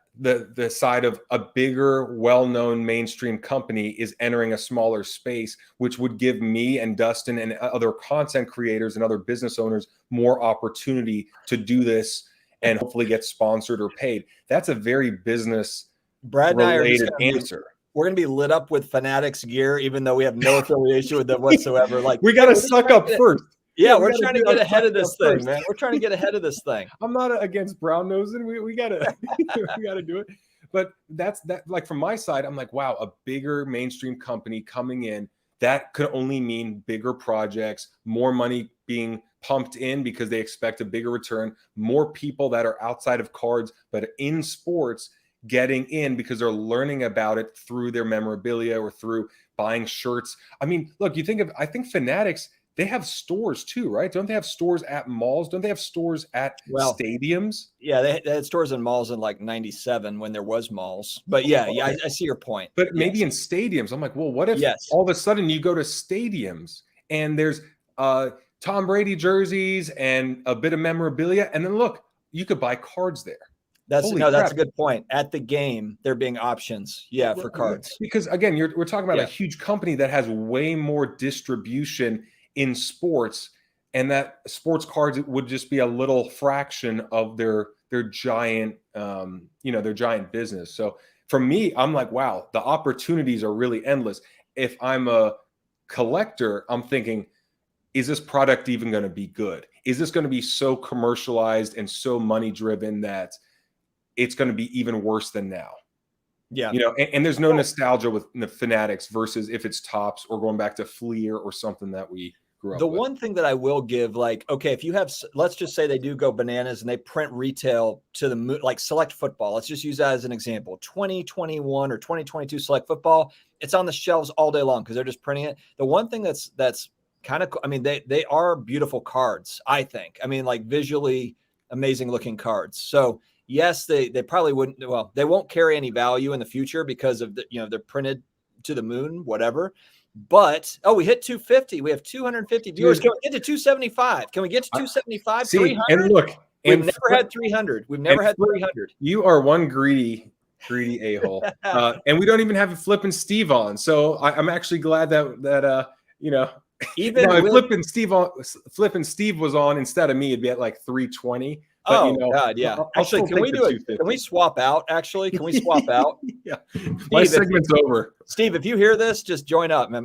side of a bigger, well-known mainstream company is entering a smaller space, which would give me and Dustin and other content creators and other business owners more opportunity to do this and hopefully get sponsored or paid. That's a very business Brad and I are related answer. We're going to be lit up with Fanatics gear, even though we have no affiliation with them whatsoever. Like, we got to suck up first. Yeah, we're trying to get ahead of this thing, man. We're trying to get ahead of this thing. I'm not against brown nosing. We gotta we gotta do it. But that's like from my side, I'm like, wow, a bigger mainstream company coming in, that could only mean bigger projects, more money being pumped in because they expect a bigger return, more people that are outside of cards but in sports getting in because they're learning about it through their memorabilia or through buying shirts. I mean, look, I think Fanatics, they have stores too, right? Don't they have stores at malls? Don't they have stores at stadiums? Yeah, they had stores in malls in like 97 when there was malls. But yeah, I see your point. But maybe in stadiums. I'm like, well, what if all of a sudden you go to stadiums and there's Tom Brady jerseys and a bit of memorabilia, and then look, you could buy cards there. That's a good point. At the game, there being options, for cards. Because again, we're talking about a huge company that has way more distribution in sports, and that sports cards would just be a little fraction of their giant their giant business. So for me, I'm like, wow, the opportunities are really endless. If I'm a collector, I'm thinking, is this product even going to be good? Is this going to be so commercialized and so money driven that it's going to be even worse than now? Yeah. And there's no nostalgia with the Fanatics versus if it's Topps or going back to Fleer or something that we grew up with. One thing that I will give, like, okay, if you have, let's just say they do go bananas and they print retail to the moon, like select football. Let's just use that as an example. 2021 or 2022 select football, it's on the shelves all day long because they're just printing it. The one thing that's kind of, I mean, they are beautiful cards, I think. I mean, like visually amazing looking cards. So yes, they probably wouldn't. Well, they won't carry any value in the future because of they're printed to the moon, whatever. But we hit 250. We have 250 viewers. Can we get to 275? Can we get to 275? 300? And look, we've never had 300. We've never had 300. You are one greedy a-hole, and we don't even have Flippin' Steve on. So I'm actually glad that even if Flippin' Steve was on instead of me, it'd be at like 320. But, God, yeah. Actually, can we do it? Can we swap out? Actually, can we swap out? Yeah. My segment's over. Steve, if you hear this, just join up, my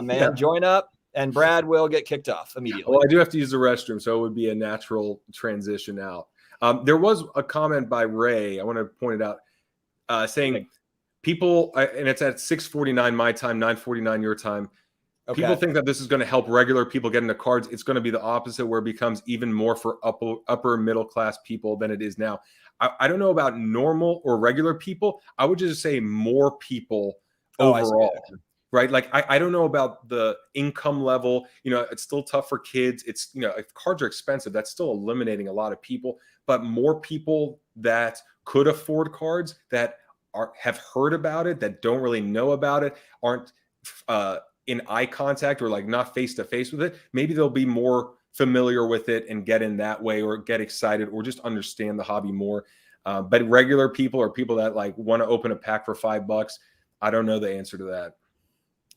man. Join up, and Brad will get kicked off immediately. Well, I do have to use the restroom, so it would be a natural transition out. There was a comment by Ray. I want to point it out, saying people, and it's at 6:49 my time, 9:49 your time. Okay. People think that this is going to help regular people get into cards. It's going to be the opposite, where it becomes even more for upper middle class people than it is now. I don't know about normal or regular people. I would just say more people Oh, I see. overall. Right. Like, I don't know about the income level. It's still tough for kids. It's, if cards are expensive, that's still eliminating a lot of people. But more people that could afford cards, that have heard about it, that don't really know about it, aren't in eye contact or like not face to face with it, maybe they'll be more familiar with it and get in that way, or get excited, or just understand the hobby more. But regular people, or people that like want to open a pack for $5, I don't know the answer to that.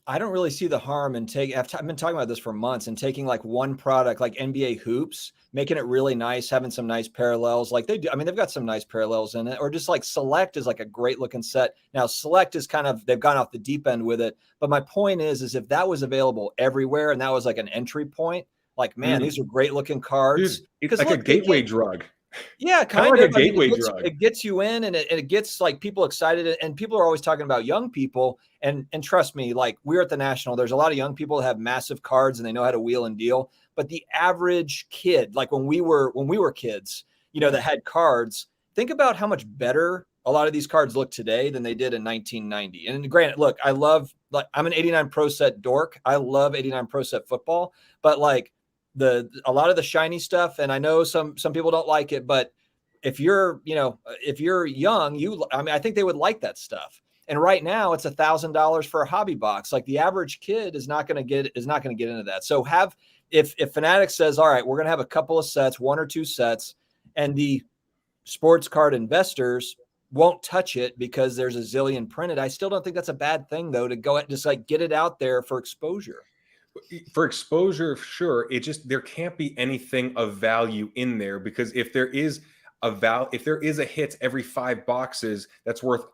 I don't really see the harm in I've been talking about this for months, and taking like one product like NBA hoops, making it really nice, having some nice parallels like they do. I mean, they've got some nice parallels in it, or just like Select is like a great looking set. Now Select is they've gone off the deep end with it. But my point is if that was available everywhere and that was like an entry point, like, man, these are great looking cards. Dude, it's like a gateway drug. Yeah, kind of like a gateway drug. It gets you in, and it gets like people excited, and people are always talking about young people. And trust me, like, we're at the National, there's a lot of young people that have massive cards and they know how to wheel and deal. But the average kid, like when we were kids, that had cards, think about how much better a lot of these cards look today than they did in 1990. And granted, look, I'm an 89 Pro Set dork. I love 89 Pro Set football, but like, a lot of the shiny stuff, and I know some people don't like it, but if you're young, I think they would like that stuff. And right now it's $1,000 for a hobby box. Like, the average kid is not going to get into that. So if Fanatics says, all right, we're going to have a couple of sets, 1 or 2 sets, and the sports card investors won't touch it because there's a zillion printed, I still don't think that's a bad thing, though, to go just like get it out there for exposure. For exposure, sure. There can't be anything of value in there, because if there is a hit every 5 boxes that's worth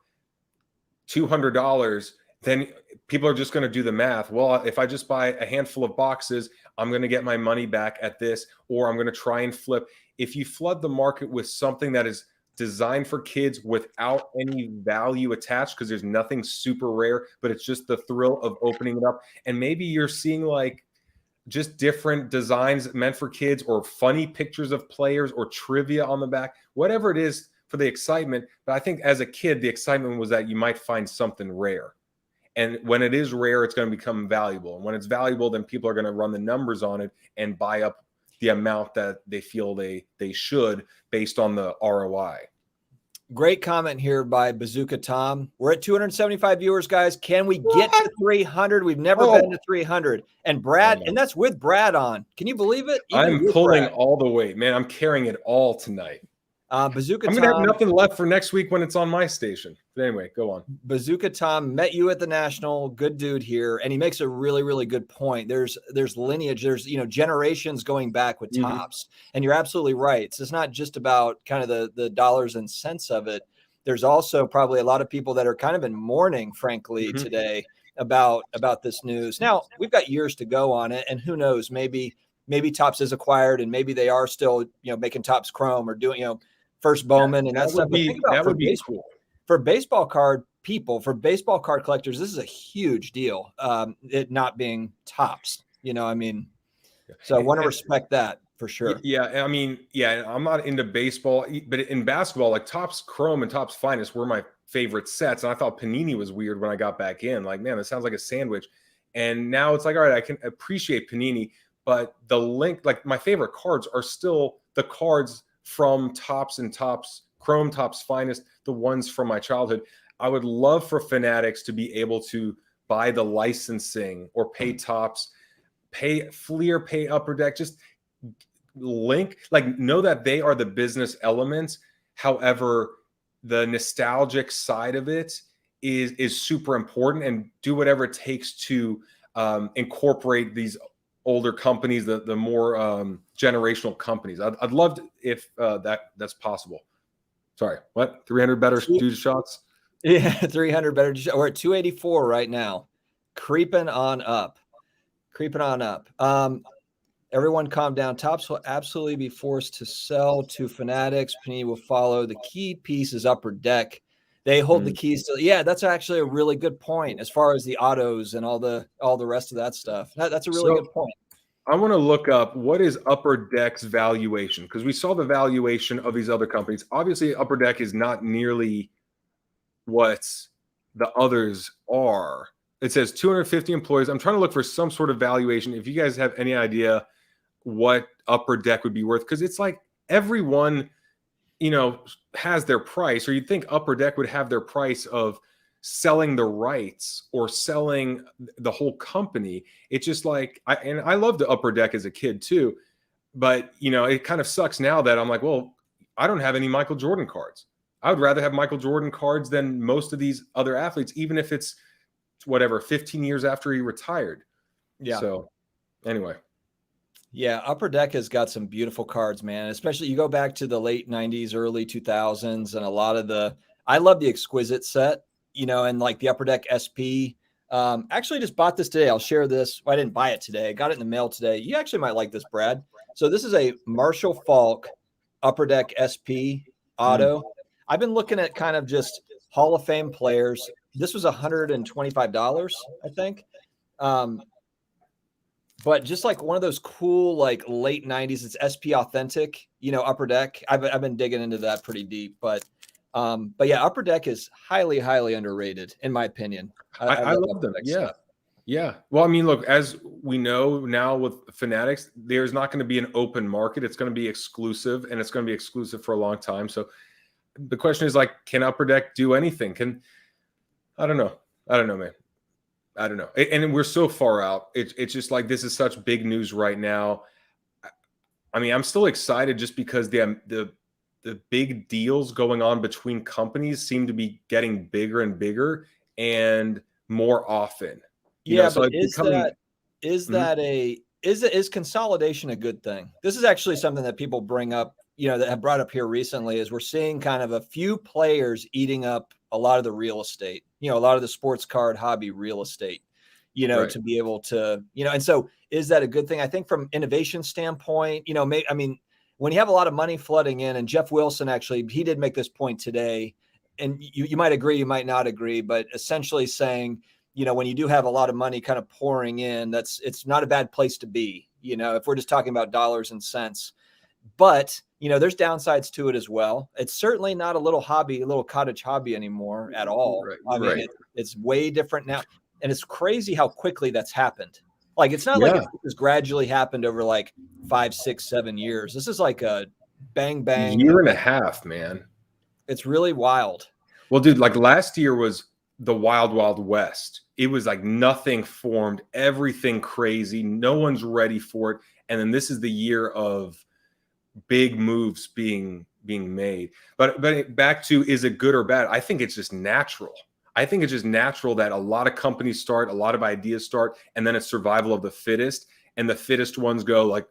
$200, then people are just going to do the math. Well, if I just buy a handful of boxes, I'm going to get my money back at this, or I'm going to try and flip. If you flood the market with something that is designed for kids without any value attached, because there's nothing super rare, but it's just the thrill of opening it up, and maybe you're seeing like just different designs meant for kids, or funny pictures of players, or trivia on the back, whatever it is for the excitement. But I think as a kid, the excitement was that you might find something rare, and when it is rare, it's going to become valuable, and when it's valuable, then people are going to run the numbers on it and buy up the amount that they feel they should, based on the ROI. Great comment here by Bazooka Tom. We're at 275 viewers, guys. Can we get to 300? We've never been to 300. And Brad, and that's with Brad on. Can you believe it? I'm pulling all the weight, man. I'm carrying it all tonight. Bazooka I'm Tom, going to have nothing left for next week when it's on my station. But anyway, go on. Bazooka Tom met you at the National. Good dude here. And he makes a really, really good point. There's lineage. There's, generations going back with Topps. And you're absolutely right. So it's not just about kind of the dollars and cents of it. There's also probably a lot of people that are kind of in mourning, frankly, today about this news. Now, we've got years to go on it. And who knows, maybe Topps is acquired, and maybe they are still, making Topps Chrome, or doing, first Bowman, and that's stuff. That would be cool. For baseball card people, for baseball card collectors, this is a huge deal. It not being Topps, so I want to respect that for sure. Yeah. I mean, I'm not into baseball, but in basketball, like Topps Chrome and Topps Finest were my favorite sets. And I thought Panini was weird when I got back in. Like, man, this sounds like a sandwich. And now it's like, all right, I can appreciate Panini, but the link, like my favorite cards are still the cards from Topps and Topps Chrome, Topps Finest, the ones from my childhood. I would love for Fanatics to be able to buy the licensing, or pay Topps, pay Fleer, pay Upper Deck, just link, like, know that they are the business elements. However, the nostalgic side of it is super important, and do whatever it takes to incorporate these older companies, the more generational companies. I'd love to, if that's possible. Sorry, what? 300 better due shots? Yeah, 300 better. We're at 284 right now, creeping on up. Everyone calm down. Topps will absolutely be forced to sell to Fanatics. Panini will follow. The key piece is Upper Deck. They hold the keys to. Yeah, that's actually a really good point as far as the autos and all the rest of that stuff. That's a really good point. I want to look up what is Upper Deck's valuation, because we saw the valuation of these other companies. Obviously, Upper Deck is not nearly what the others are. It says 250 employees. I'm trying to look for some sort of valuation. If you guys have any idea what Upper Deck would be worth, because it's like everyone, has their price, or you'd think Upper Deck would have their price of selling the rights or selling the whole company. It's just like, I loved the Upper Deck as a kid too, but it kind of sucks now that I'm like, well, I don't have any Michael Jordan cards. I would rather have Michael Jordan cards than most of these other athletes, even if it's whatever, 15 years after he retired. Yeah. So anyway. Yeah. Upper Deck has got some beautiful cards, man. Especially you go back to the late 90s, early 2000s, and a lot of I love the Exquisite set, and like the Upper Deck SP. Actually just bought this today. I'll share this. Well, I didn't buy it today. I got it in the mail today. You actually might like this, Brad. So this is a Marshall Falk Upper Deck SP auto. I've been looking at kind of just Hall of Fame players. This was $125, I think. But just like one of those cool, like late 90s, it's SP authentic, Upper Deck. I've been digging into that pretty deep, but yeah, Upper Deck is highly, highly underrated in my opinion. I love them. Yeah. Yeah. Well, I mean, look, as we know now with Fanatics, there's not going to be an open market. It's going to be exclusive, and it's going to be exclusive for a long time. So the question is, like, can Upper Deck do anything? I don't know, man. I don't know. And we're so far out. It's just like, this is such big news right now. I mean, I'm still excited just because the big deals going on between companies seem to be getting bigger and bigger and more often. So is consolidation a good thing? This is actually something that people bring up, that have brought up here recently, is we're seeing kind of a few players eating up a lot of the real estate, a lot of the sports card hobby real estate, right, to be able to, and so is that a good thing? I think from innovation standpoint, when you have a lot of money flooding in, and Jeff Wilson, actually, he did make this point today, and you might agree, you might not agree, but essentially saying, when you do have a lot of money kind of pouring in, it's not a bad place to be, if we're just talking about dollars and cents. But, there's downsides to it as well. It's certainly not a little cottage hobby anymore at all. Right. I mean, it's way different now. And it's crazy how quickly that's happened. Like, it's not like it's gradually happened over like 5, 6, 7 years. This is like a bang, bang. Year and a half, man. It's really wild. Well, dude, like last year was the wild, wild west. It was like nothing formed, everything crazy. No one's ready for it. And then this is the year of big moves being made. But back to, is it good or bad? I think it's just natural. I think it's just natural that a lot of companies start, a lot of ideas start, and then it's survival of the fittest. And the fittest ones go like,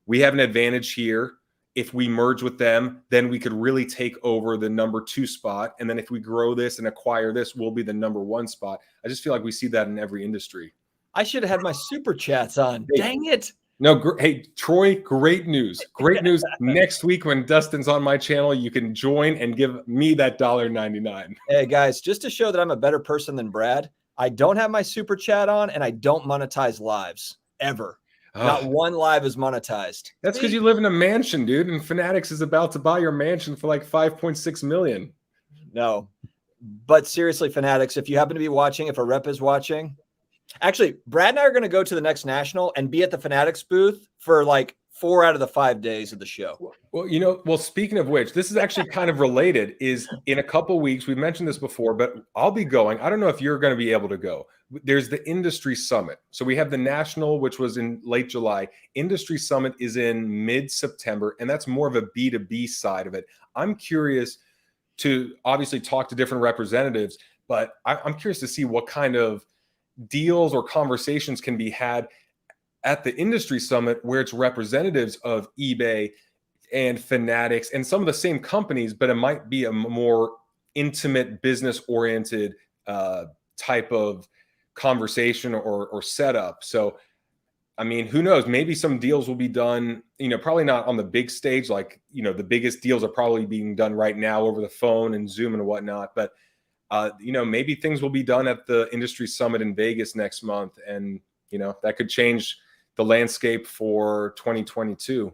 we have an advantage here. If we merge with them, then we could really take over the number 2 spot. And then if we grow this and acquire this, we'll be the number 1 spot. I just feel like we see that in every industry. I should have had my super chats on. Hey, dang it. No, hey, Troy, great news. Great news. Next week when Dustin's on my channel, you can join and give me that $1.99. Hey, guys, just to show that I'm a better person than Brad, I don't have my super chat on, and I don't monetize lives ever. Not one live is monetized. That's because you live in a mansion, dude, and Fanatics is about to buy your mansion for like $5.6 million. No, but seriously, Fanatics, if you happen to be watching, if a rep is watching, actually, Brad and I are going to go to the next national and be at the Fanatics booth for like 4 out of the 5 days of the show. Well, speaking of which, this is actually kind of related, is in a couple weeks, we've mentioned this before, but I'll be going. I don't know if you're going to be able to go. There's the Industry Summit. So we have the National, which was in late July. Industry Summit is in mid-September, and that's more of a B2B side of it. I'm curious to obviously talk to different representatives, but I'm curious to see what kind of deals or conversations can be had at the Industry Summit, where it's representatives of eBay and Fanatics and some of the same companies, but it might be a more intimate, business-oriented type of conversation or setup. So, I mean, who knows? Maybe some deals will be done, probably not on the big stage. Like, the biggest deals are probably being done right now over the phone and Zoom and whatnot. But, maybe things will be done at the Industry Summit in Vegas next month. And, that could change the landscape for 2022.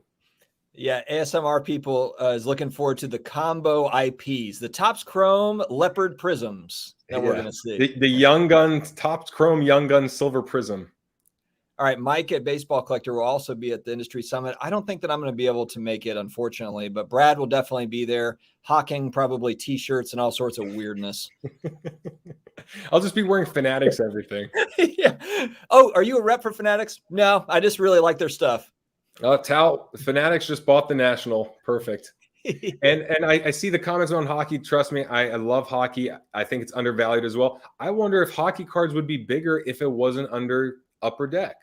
Yeah, ASMR people is looking forward to the combo IPs, the Topps Chrome Leopard Prisms that we're going to see. The Young Gun, Topps Chrome Young Gun Silver Prism. All right, Mike at Baseball Collector will also be at the Industry Summit. I don't think that I'm going to be able to make it, unfortunately, but Brad will definitely be there, hawking probably T-shirts and all sorts of weirdness. I'll just be wearing Fanatics everything. Yeah. Oh, are you a rep for Fanatics? No, I just really like their stuff. Tal, Fanatics just bought the National. Perfect. And I see the comments on hockey. Trust me, I love hockey. I think it's undervalued as well. I wonder if hockey cards would be bigger if it wasn't under Upper Deck.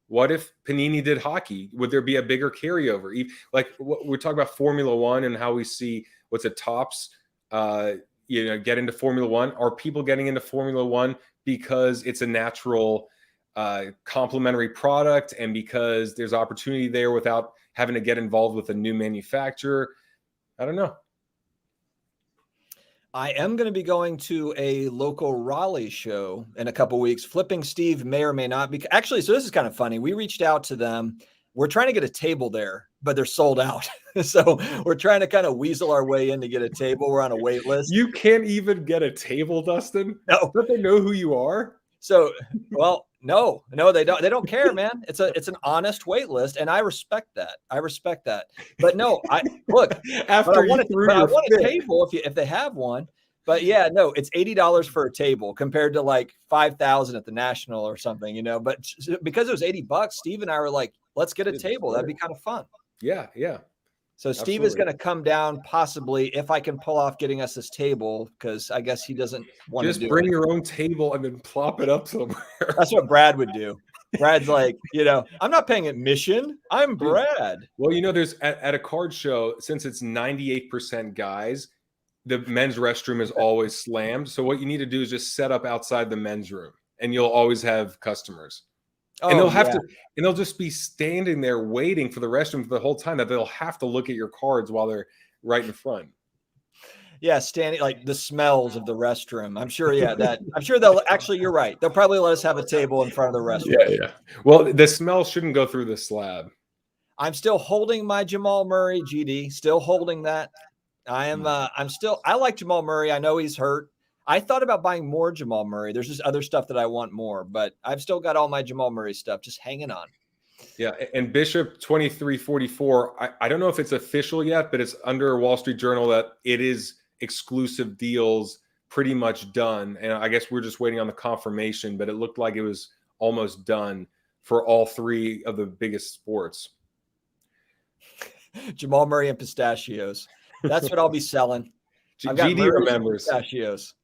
What if Panini did hockey? Would there be a bigger carryover? Like we're talking about Formula One and how we see what's at Topps, get into Formula One. Are people getting into Formula One because it's a natural complementary product and because there's opportunity there without having to get involved with a new manufacturer? I don't know. I am going to be going to a local Raleigh show in a couple weeks. Flipping Steve may or may not be. Actually, so this is kind of funny. We reached out to them. We're trying to get a table there, but they're sold out. So we're trying to kind of weasel our way in to get a table. We're on a wait list. You can't even get a table, Dustin? No. Don't they know who you are? So, well, no, they don't. They don't care, man. It's an honest wait list, and I respect that. But no, I want a table if they have one. But yeah, no, it's $80 for a table compared to like $5,000 at the National or something, But because it was $80, Steve and I were like, let's get a table. That'd be kind of fun. Yeah. So Steve is going to come down possibly if I can pull off getting us this table, because I guess he doesn't want to do it. Just bring your own table and then plop it up somewhere. That's what Brad would do. Brad's like, I'm not paying admission. I'm Brad. Well, there's at a card show, since it's 98% guys, the men's restroom is always slammed. So what you need to do is just set up outside the men's room and you'll always have customers. And they'll just be standing there waiting for the restroom for the whole time, that they'll have to look at your cards while they're right in front. Yeah, standing like the smells of the restroom. I'm sure they'll actually, you're right. They'll probably let us have a table in front of the restroom. Yeah. Well, the smell shouldn't go through the slab. I'm still holding my Jamal Murray, GD, still holding that. I like Jamal Murray. I know he's hurt. I thought about buying more Jamal Murray. There's just other stuff that I want more, but I've still got all my Jamal Murray stuff just hanging on. Yeah, and Bishop 2344, I don't know if it's official yet, but it's under Wall Street Journal that it is exclusive deals pretty much done. And I guess we're just waiting on the confirmation, but it looked like it was almost done for all three of the biggest sports. Jamal Murray and pistachios. That's what I'll be selling. GD remembers pistachios.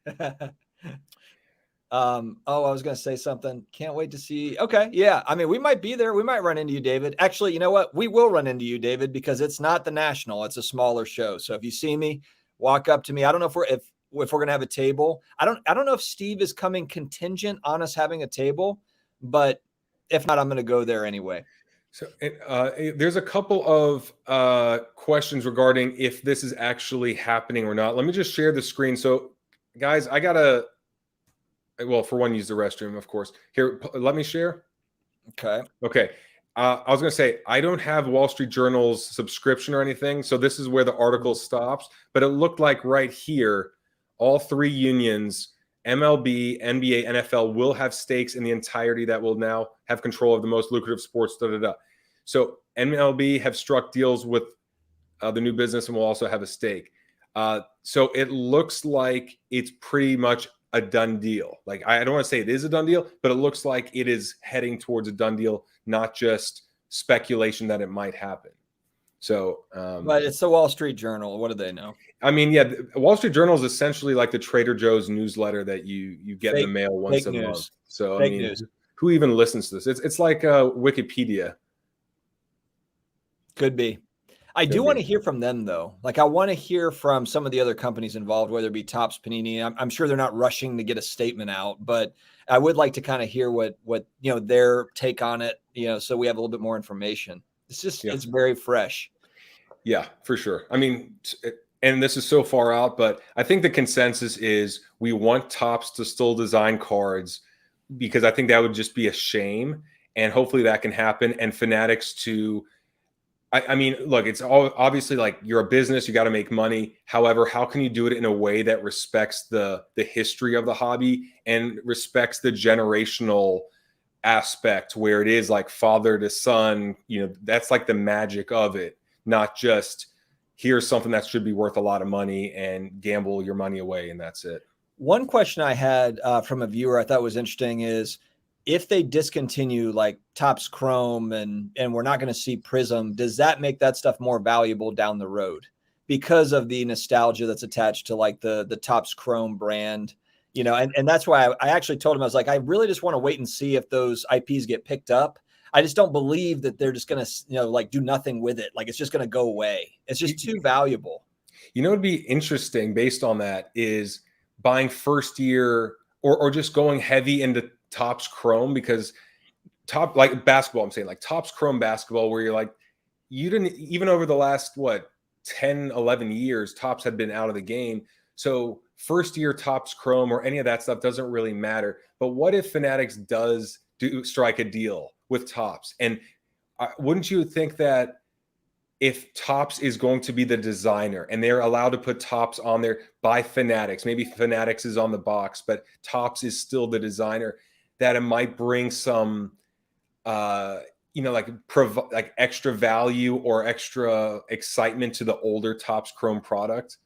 I was going to say something. Can't wait to see. Okay. Yeah. I mean, we might be there. We might run into you, David. Actually, you know what? We will run into you, David, because it's not the National. It's a smaller show. So if you see me, walk up to me. I don't know if we're going to have a table. I don't know if Steve is coming contingent on us having a table, but if not, I'm going to go there anyway. So there's a couple of questions regarding if this is actually happening or not. Let me just share the screen. So guys, I got to, for one, use the restroom, of course. Here, let me share. Okay. I was going to say, I don't have Wall Street Journal's subscription or anything, so this is where the article stops. But it looked like right here, all three unions, MLB, NBA, NFL, will have stakes in the entirety that will now have control of the most lucrative sports. So MLB have struck deals with the new business and will also have a stake. So it looks like it's pretty much a done deal. Like, I don't want to say it is a done deal, but it looks like it is heading towards a done deal, not just speculation that it might happen. So, but it's the Wall Street Journal. What do they know? I mean, yeah, the Wall Street Journal is essentially like the Trader Joe's newsletter that you get in the mail once a month. So, I mean, who even listens to this? It's like Wikipedia. Could be. I do want to hear from them, though. Like, I want to hear from some of the other companies involved, whether it be Topps, Panini. I'm sure they're not rushing to get a statement out, but I would like to kind of hear what their take on it, so we have a little bit more information. It's just, It's very fresh. Yeah, for sure. I mean, and this is so far out, but I think the consensus is we want Topps to still design cards, because I think that would just be a shame. And hopefully that can happen. And Fanatics to I mean, look, it's all obviously like you're a business, you got to make money. However, how can you do it in a way that respects the history of the hobby and respects the generational aspect where it is like father to son? You know, that's like the magic of it, not just here's something that should be worth a lot of money and gamble your money away and that's it. One question I had from a viewer I thought was interesting is, if they discontinue like Topps Chrome and we're not going to see Prism, does that make that stuff more valuable down the road because of the nostalgia that's attached to like the Topps Chrome brand? You know, and that's why I actually told him, I was like, I really just want to wait and see if those IPs get picked up. I just don't believe that they're just going to, you know, like do nothing with it. Like it's just going to go away. It's just too valuable. You know, it'd be interesting based on that is buying first year or just going heavy into Topps Chrome, because like basketball, I'm saying like Topps Chrome basketball, where you're like, you didn't even over the last 10, 11 years, Topps had been out of the game. So first year Topps Chrome or any of that stuff doesn't really matter. But what if Fanatics does strike a deal with Topps? And wouldn't you think that if Topps is going to be the designer and they're allowed to put Topps on there by Fanatics, maybe Fanatics is on the box, but Topps is still the designer, that it might bring some, like extra value or extra excitement to the older Topps Chrome product?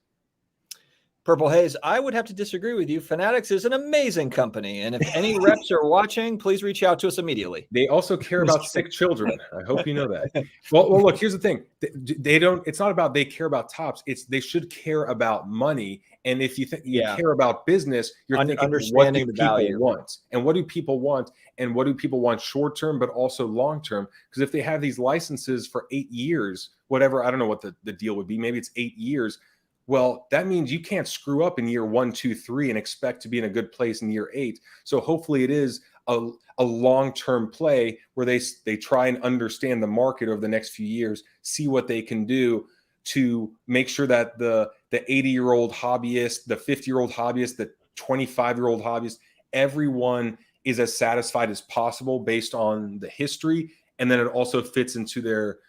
Purple Haze, I would have to disagree with you. Fanatics is an amazing company. And if any reps are watching, please reach out to us immediately. They also care about sick children. I hope you know that. Well, look, here's the thing. They don't, it's not about they care about Topps. It's they should care about money. And if you think you care about business, you're thinking, what do people want? And what do people want? And what do people want short term, but also long term? Because if they have these licenses for 8 years, whatever, I don't know what the deal would be. Maybe it's 8 years. Well, that means you can't screw up in year 1, 2, 3 and expect to be in a good place in year 8. So hopefully it is a long-term play where they try and understand the market over the next few years, see what they can do to make sure that the 80-year-old hobbyist, the 50-year-old hobbyist, the 25-year-old hobbyist, everyone is as satisfied as possible based on the history. And then it also fits into their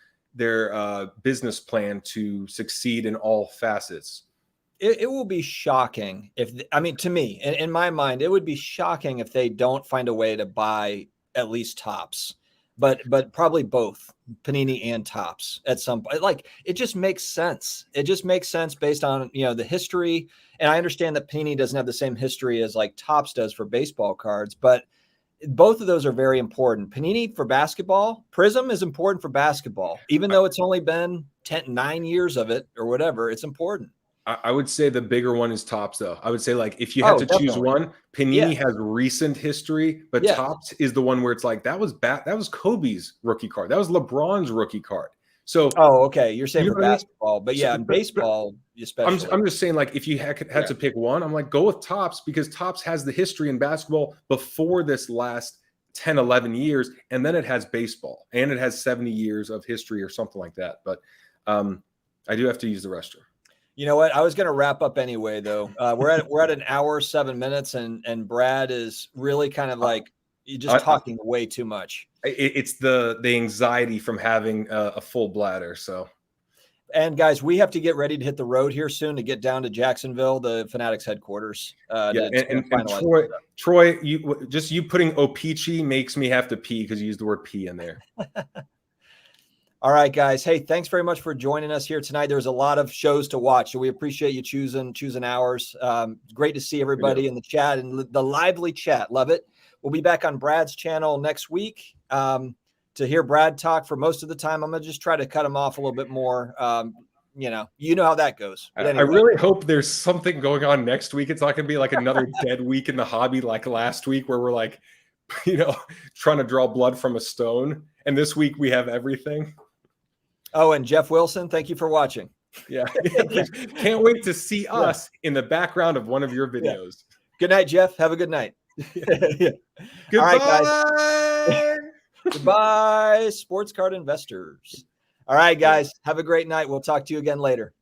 business plan to succeed in all facets. It will be shocking to me, in my mind, it would be shocking if they don't find a way to buy at least Topps, but probably both Panini and Topps at some point. Like, it just makes sense. It just makes sense based on, the history. And I understand that Panini doesn't have the same history as like Topps does for baseball cards, but both of those are very important. Panini for basketball, Prism is important for basketball, even though it's only been 9 years of it or whatever. It's important. I would say the bigger one is Topps, though. I would say, like, if you had to choose one, Panini has recent history, but Topps is the one where it's like, that was Kobe's rookie card. That was LeBron's rookie card. So, okay, you're saying for basketball, but in baseball, especially. I'm just saying, like, if you had to pick one, I'm like, go with Topps, because Topps has the history in basketball before this last 10, 11 years, and then it has baseball, and it has 70 years of history or something like that. But I do have to use the restroom. You know what? I was going to wrap up anyway, though. We're at an hour, 7 minutes, and Brad is really kind of like just talking way too much. It's the anxiety from having a full bladder. So, and guys, we have to get ready to hit the road here soon to get down to Jacksonville, the Fanatics headquarters. And Troy, you putting O-Pee-Chee makes me have to pee because you used the word pee in there. All right, guys. Hey, thanks very much for joining us here tonight. There's a lot of shows to watch, so we appreciate you choosing ours. Great to see everybody in the chat and the lively chat. Love it. We'll be back on Brad's channel next week to hear Brad talk for most of the time. I'm going to just try to cut him off a little bit more. You know how that goes. But anyway. I really hope there's something going on next week. It's not going to be like another dead week in the hobby like last week where we're like, trying to draw blood from a stone. And this week we have everything. Oh, and Jeff Wilson, thank you for watching. Yeah. Can't wait to see us in the background of one of your videos. Yeah. Good night, Jeff. Have a good night. Goodbye. All right, guys. Goodbye, sports card investors. All right, guys. Have a great night. We'll talk to you again later.